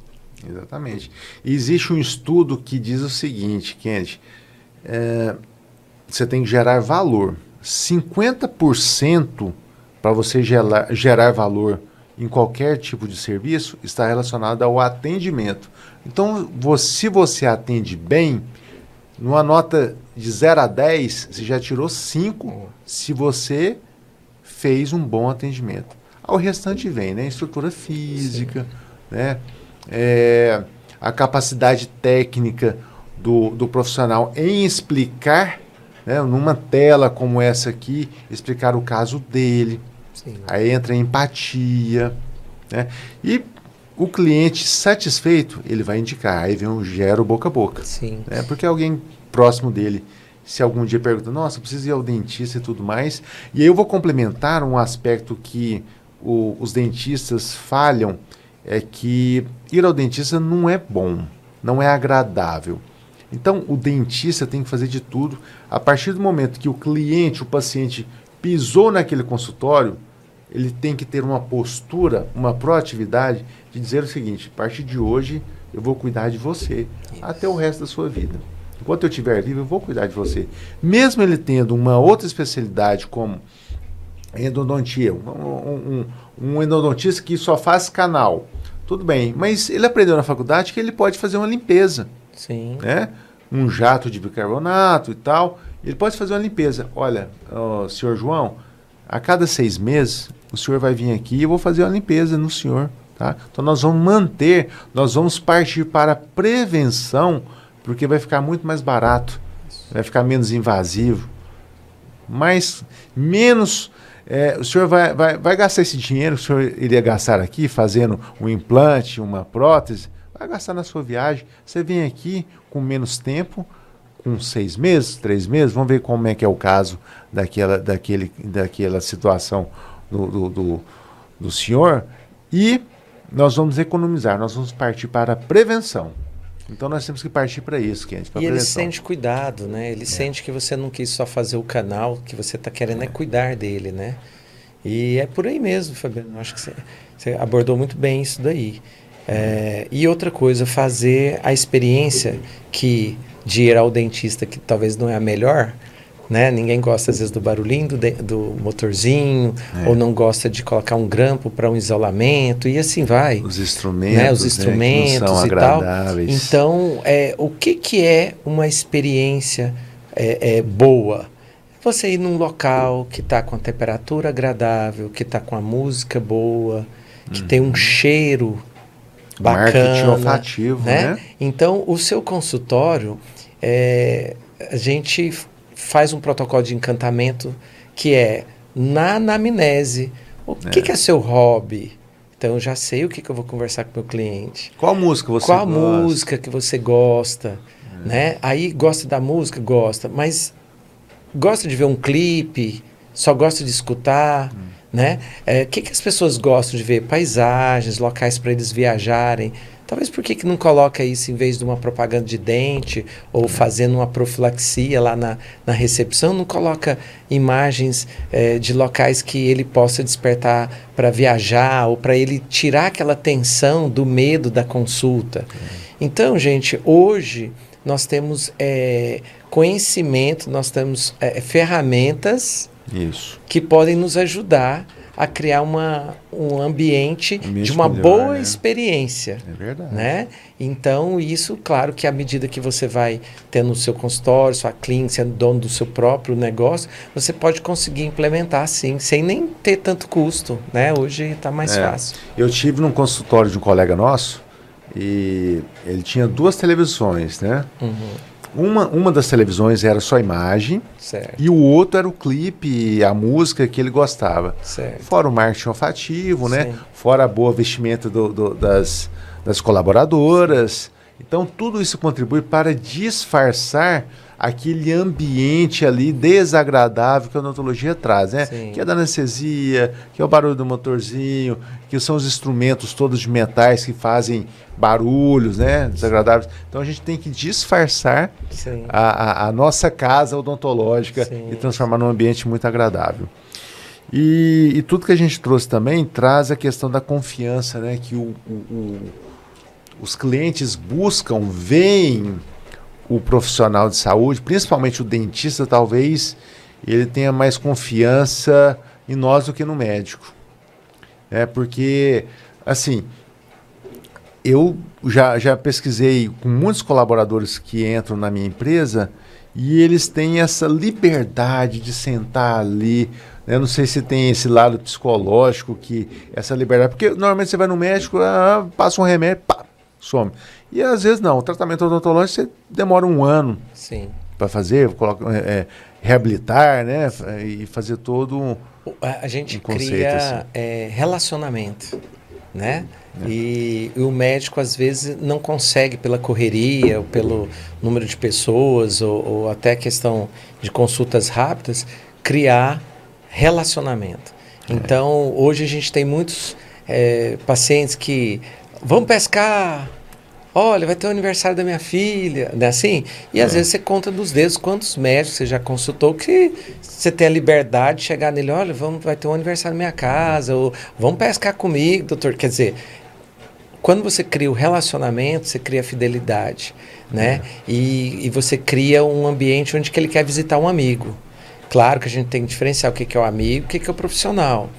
Exatamente. E existe um estudo que diz o seguinte, Kennedy, você tem que gerar valor. 50% para você gerar valor em qualquer tipo de serviço está relacionado ao atendimento. Então, se você atende bem, numa nota de 0 a 10, você já tirou 5 se você fez um bom atendimento. O restante vem, né? Estrutura física, né? A capacidade técnica do profissional em explicar, né, numa tela como essa aqui, explicar o caso dele. Sim. Aí entra a empatia, né? E o cliente satisfeito, ele vai indicar, aí vem um gero boca a boca. Sim. Né? Porque alguém próximo dele, se algum dia pergunta, nossa, preciso ir ao dentista e tudo mais. E aí eu vou complementar um aspecto que os dentistas falham, é que ir ao dentista não é bom, não é agradável. Então, o dentista tem que fazer de tudo. A partir do momento que o cliente, o paciente, pisou naquele consultório, ele tem que ter uma postura, uma proatividade de dizer o seguinte, a partir de hoje eu vou cuidar de você até o resto da sua vida. Enquanto eu estiver vivo, eu vou cuidar de você. Mesmo ele tendo uma outra especialidade como endodontia, um endodontista que só faz canal, tudo bem, mas ele aprendeu na faculdade que ele pode fazer uma limpeza. Sim. Né? Um jato de bicarbonato e tal, ele pode fazer uma limpeza. Olha, senhor João, a cada 6 meses o senhor vai vir aqui e eu vou fazer uma limpeza no senhor. Tá? Então nós vamos partir para a prevenção, porque vai ficar muito mais barato, vai ficar menos invasivo, menos... o senhor vai gastar esse dinheiro que o senhor iria gastar aqui fazendo um implante, uma prótese, vai gastar na sua viagem. Você vem aqui com menos tempo, com 6 meses, 3 meses, vamos ver como é que é o caso daquela situação do senhor, e nós vamos economizar, nós vamos partir para a prevenção. Então nós temos que partir para isso, Kennedy, para a prevenção. Ele sente cuidado, né? Ele sente que você não quis só fazer o canal, que você está querendo é cuidar dele, né? E é por aí mesmo, Fabiano. Acho que você abordou muito bem isso daí. E outra coisa, fazer a experiência de ir ao dentista, que talvez não é a melhor, né? Ninguém gosta às vezes do barulhinho do motorzinho, ou não gosta de colocar um grampo para um isolamento, e assim vai. Os instrumentos, né? Os instrumentos, que não são agradáveis. Então, o que é uma experiência boa? Você ir num local que está com a temperatura agradável, que está com a música boa, que tem um cheiro bacana. Marketing olfativo, né? Então, o seu consultório, a gente faz um protocolo de encantamento que é na anamnese. O que é seu hobby? Então, eu já sei o que eu vou conversar com o meu cliente. Qual música você gosta? Qual música que você gosta? Né? Aí, gosta da música? Gosta. Mas gosta de ver um clipe? Só gosta de escutar? Né? O que as pessoas gostam de ver? Paisagens, locais para eles viajarem. Talvez por que não coloca isso em vez de uma propaganda de dente ou fazendo uma profilaxia lá na recepção, não coloca imagens de locais que ele possa despertar para viajar ou para ele tirar aquela tensão do medo da consulta. Então, gente, hoje nós temos conhecimento, nós temos ferramentas que podem nos ajudar a criar um ambiente de uma boa experiência. É verdade. Né? Então, isso, claro que à medida que você vai tendo o seu consultório, sua clínica, sendo dono do seu próprio negócio, você pode conseguir implementar, sim, sem nem ter tanto custo. Né? Hoje está mais fácil. Eu tive num consultório de um colega nosso e ele tinha 2 televisões, né? Uma das televisões era só imagem, certo, e o outro era o clipe, a música que ele gostava. Certo. Fora o marketing olfativo, né? Sim. Fora a boa vestimenta das colaboradoras. Então, tudo isso contribui para disfarçar aquele ambiente ali desagradável que a odontologia traz, né? Sim. Que é da anestesia, que é o barulho do motorzinho, que são os instrumentos todos de metais que fazem barulhos, né? Desagradáveis. Então a gente tem que disfarçar Sim. a nossa casa odontológica Sim. e transformar num ambiente muito agradável. E tudo que a gente trouxe também traz a questão da confiança, né? Que os clientes buscam, veem o profissional de saúde, principalmente o dentista, talvez ele tenha mais confiança em nós do que no médico. Porque, assim, eu já pesquisei com muitos colaboradores que entram na minha empresa e eles têm essa liberdade de sentar ali. Eu não sei se tem esse lado psicológico, que essa liberdade. Porque normalmente você vai no médico, passa um remédio, pá, some. E às vezes não. O tratamento odontológico você demora um ano para fazer, reabilitar, né? E fazer todo a gente conceito, cria assim. relacionamento, né? E o médico às vezes não consegue, pela correria, ou pelo número de pessoas, ou até questão de consultas rápidas, criar relacionamento. Então, hoje a gente tem muitos pacientes que vão pescar, olha, vai ter o aniversário da minha filha, né? Assim, e às vezes você conta dos dedos quantos médicos você já consultou que você tem a liberdade de chegar nele, olha, vai ter um aniversário na minha casa, ou vamos pescar comigo, doutor. Quer dizer, quando você cria o relacionamento, você cria a fidelidade, né? E você cria um ambiente onde que ele quer visitar um amigo. Claro que a gente tem que diferenciar o que é o amigo, o que é o profissional.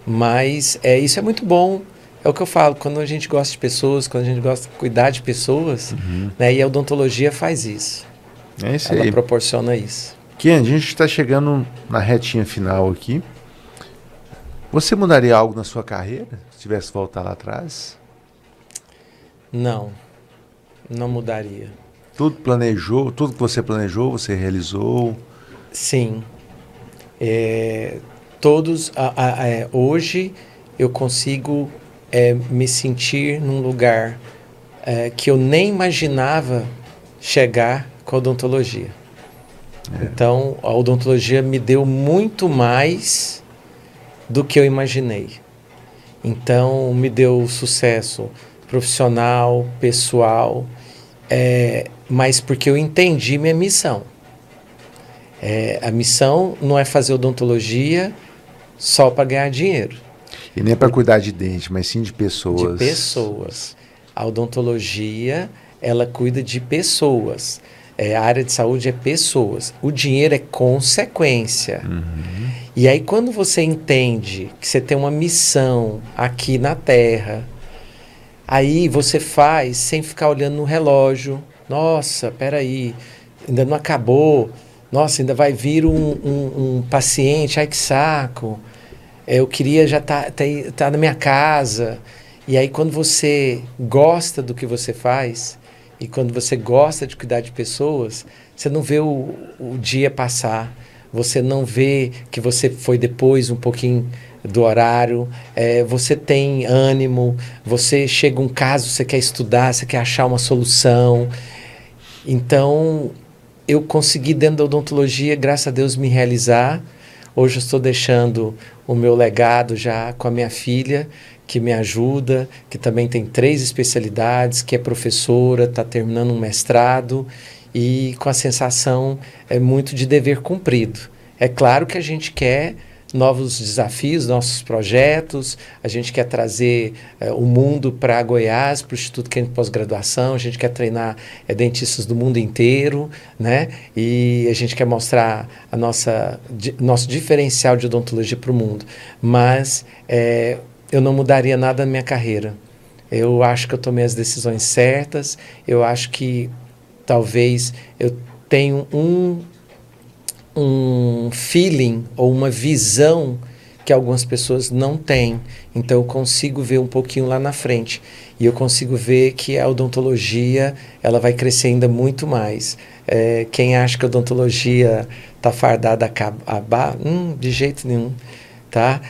Mas isso é muito bom. É o que eu falo, quando a gente gosta de pessoas, quando a gente gosta de cuidar de pessoas, né? E a odontologia faz isso. É isso Ela aí. proporciona isso. Ken, a gente está chegando na retinha final aqui. Você mudaria algo na sua carreira, se tivesse que voltar lá atrás? Não mudaria. Tudo que você planejou, você realizou? Sim. Hoje eu consigo me sentir num lugar que eu nem imaginava chegar com a odontologia. Então, a odontologia me deu muito mais do que eu imaginei. Então, me deu sucesso profissional, pessoal, mas porque eu entendi minha missão. A missão não é fazer odontologia só para ganhar dinheiro. E nem para cuidar de dente, mas sim de pessoas. De pessoas. A odontologia, ela cuida de pessoas. A área de saúde é pessoas. O dinheiro é consequência. E aí, quando você entende que você tem uma missão aqui na Terra, aí você faz sem ficar olhando no relógio. Nossa, peraí, ainda não acabou. Nossa, ainda vai vir um paciente, ai que saco. Eu queria já tá na minha casa. E aí, quando você gosta do que você faz, e quando você gosta de cuidar de pessoas, você não vê o dia passar, você não vê que você foi depois um pouquinho do horário, você tem ânimo, você chega um caso, você quer estudar, você quer achar uma solução. Então, eu consegui dentro da odontologia, graças a Deus, me realizar. Hoje eu estou deixando o meu legado já com a minha filha, que me ajuda, que também tem 3 especialidades, que é professora, está terminando um mestrado e com a sensação muito de dever cumprido. É claro que a gente quer novos desafios, nossos projetos, a gente quer trazer o mundo para Goiás, para o Instituto Kennedy de Pós-Graduação, a gente quer treinar dentistas do mundo inteiro, né? E a gente quer mostrar nosso diferencial de odontologia para o mundo. Mas eu não mudaria nada na minha carreira. Eu acho que eu tomei as decisões certas, eu acho que talvez eu tenho um feeling ou uma visão que algumas pessoas não têm. Então eu consigo ver um pouquinho lá na frente. E eu consigo ver que a odontologia ela vai crescer ainda muito mais. Quem acha que a odontologia está fardada a acabar, de jeito nenhum. tá?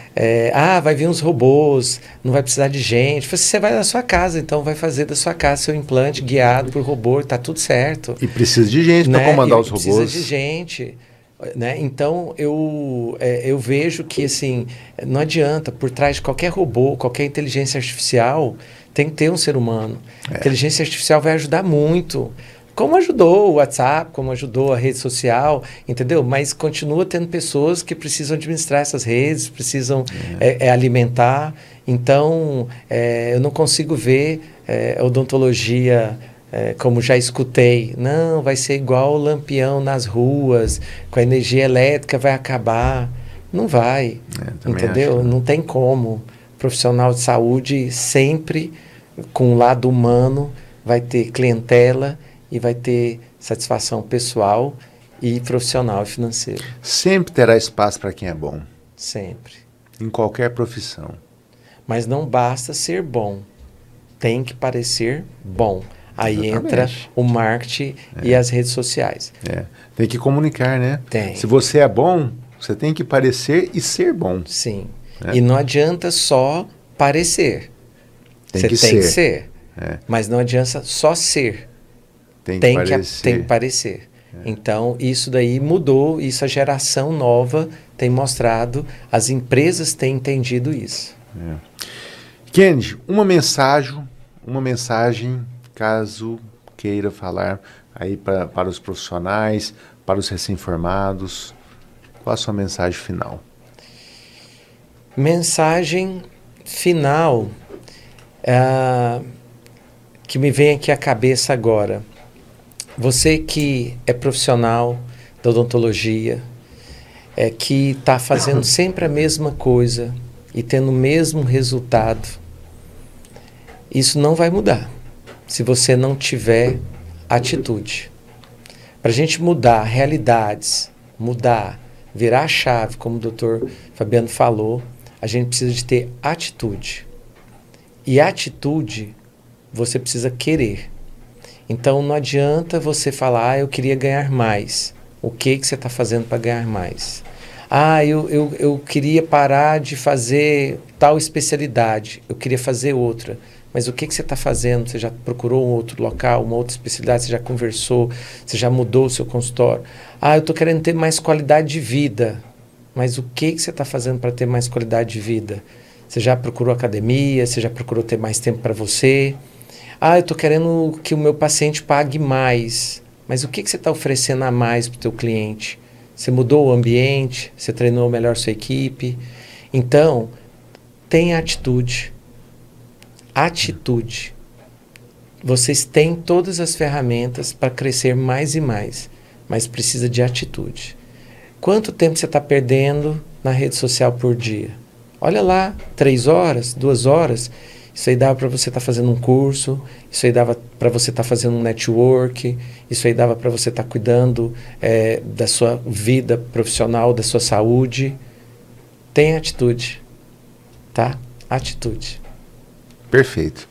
Vai vir uns robôs, não vai precisar de gente. Você vai da sua casa, então vai fazer da sua casa seu implante guiado por robô, tá tudo certo. E precisa de gente para comandar os robôs. Precisa de gente, né? Então eu vejo que assim, não adianta, por trás de qualquer robô, qualquer inteligência artificial, tem que ter um ser humano. A inteligência artificial vai ajudar muito. Como ajudou o WhatsApp, como ajudou a rede social, entendeu? Mas continua tendo pessoas que precisam administrar essas redes, precisam alimentar. Então, eu não consigo ver a odontologia, como já escutei. Não, vai ser igual o lampião nas ruas, com a energia elétrica vai acabar. Não vai, entendeu? Acho, né? Não tem como. Profissional de saúde sempre, com o lado humano, vai ter clientela e vai ter satisfação pessoal e profissional e financeira. Sempre terá espaço para quem é bom. Sempre. Em qualquer profissão. Mas não basta ser bom. Tem que parecer bom. Aí entra o marketing e as redes sociais. Tem que comunicar, né? Tem. Se você é bom, você tem que parecer e ser bom. Sim. E não adianta só parecer. Você tem que ser. Mas não adianta só ser. Tem que parecer. Então, isso daí mudou, isso a geração nova tem mostrado, as empresas têm entendido isso. Kennedy, uma mensagem, caso queira falar aí para os profissionais, para os recém-formados. Qual a sua mensagem final? Mensagem final que me vem aqui à cabeça agora. Você que é profissional da odontologia, que está fazendo sempre a mesma coisa e tendo o mesmo resultado, isso não vai mudar se você não tiver atitude. Para a gente mudar realidades, virar a chave, como o Dr. Fabiano falou, a gente precisa de ter atitude. E atitude, você precisa querer. Então, não adianta você falar, eu queria ganhar mais. O que você está fazendo para ganhar mais? Eu queria parar de fazer tal especialidade, eu queria fazer outra. Mas o que você está fazendo? Você já procurou um outro local, uma outra especialidade? Você já conversou? Você já mudou o seu consultório? Eu estou querendo ter mais qualidade de vida. Mas o que você está fazendo para ter mais qualidade de vida? Você já procurou academia? Você já procurou ter mais tempo para você? Eu estou querendo que o meu paciente pague mais. Mas o que você está oferecendo a mais para o teu cliente? Você mudou o ambiente? Você treinou melhor sua equipe? Então, tenha atitude. Atitude. Vocês têm todas as ferramentas para crescer mais e mais, mas precisa de atitude. Quanto tempo você está perdendo na rede social por dia? Olha lá, 3 horas, 2 horas... Isso aí dava para você estar fazendo um curso, isso aí dava para você estar fazendo um network, isso aí dava para você estar cuidando da sua vida profissional, da sua saúde. Tenha atitude, tá? Atitude. Perfeito.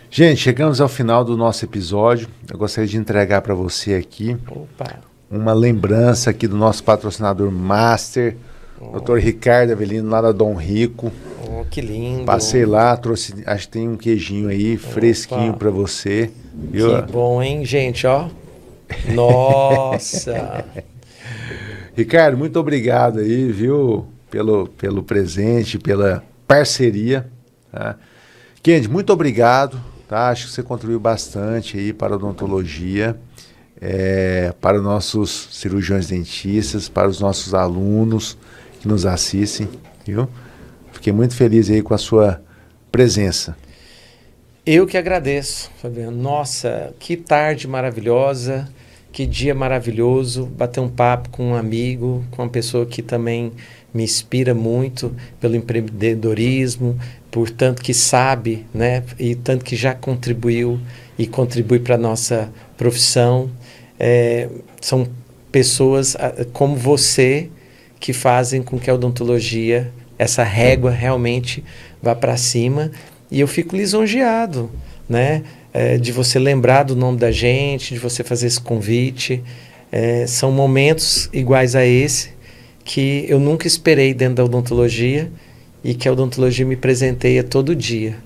Gente, chegamos ao final do nosso episódio. Eu gostaria de entregar para você aqui uma lembrança aqui do nosso patrocinador master, Dr. Ricardo Avelino, lá da Dom Rico. Que lindo. Passei lá, trouxe, acho que tem um queijinho aí, fresquinho para você. Viu? Que bom, hein, gente, ó. Nossa. Ricardo, muito obrigado aí, viu, pelo presente, pela parceria. Tá? Kennedy, muito obrigado, tá? Acho que você contribuiu bastante aí para a odontologia, para os nossos cirurgiões dentistas, para os nossos alunos que nos assistem, viu? Fiquei muito feliz aí com a sua presença. Eu que agradeço, Fabiano. Nossa, que tarde maravilhosa, que dia maravilhoso. Bater um papo com um amigo, com uma pessoa que também me inspira muito pelo empreendedorismo, por tanto que sabe, né? E tanto que já contribuiu e contribui para a nossa profissão. São pessoas como você que fazem com que a odontologia, essa régua realmente vá para cima, e eu fico lisonjeado, né? De você lembrar do nome da gente, de você fazer esse convite. São momentos iguais a esse que eu nunca esperei dentro da odontologia e que a odontologia me presenteia todo dia.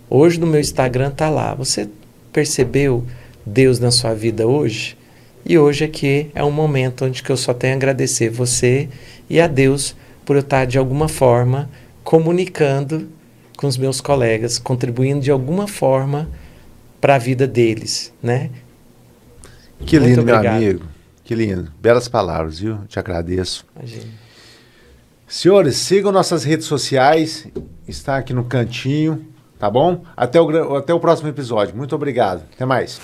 Hoje no meu Instagram está lá. Você percebeu Deus na sua vida hoje? E hoje aqui é um momento onde que eu só tenho a agradecer você e a Deus por eu estar de alguma forma comunicando com os meus colegas, contribuindo de alguma forma para a vida deles, né? Que lindo, Muito obrigado. meu amigo. Que lindo. Belas palavras, viu? Te agradeço. Imagina. Senhores, sigam nossas redes sociais. Está aqui no cantinho, tá bom? Até o próximo episódio. Muito obrigado. Até mais.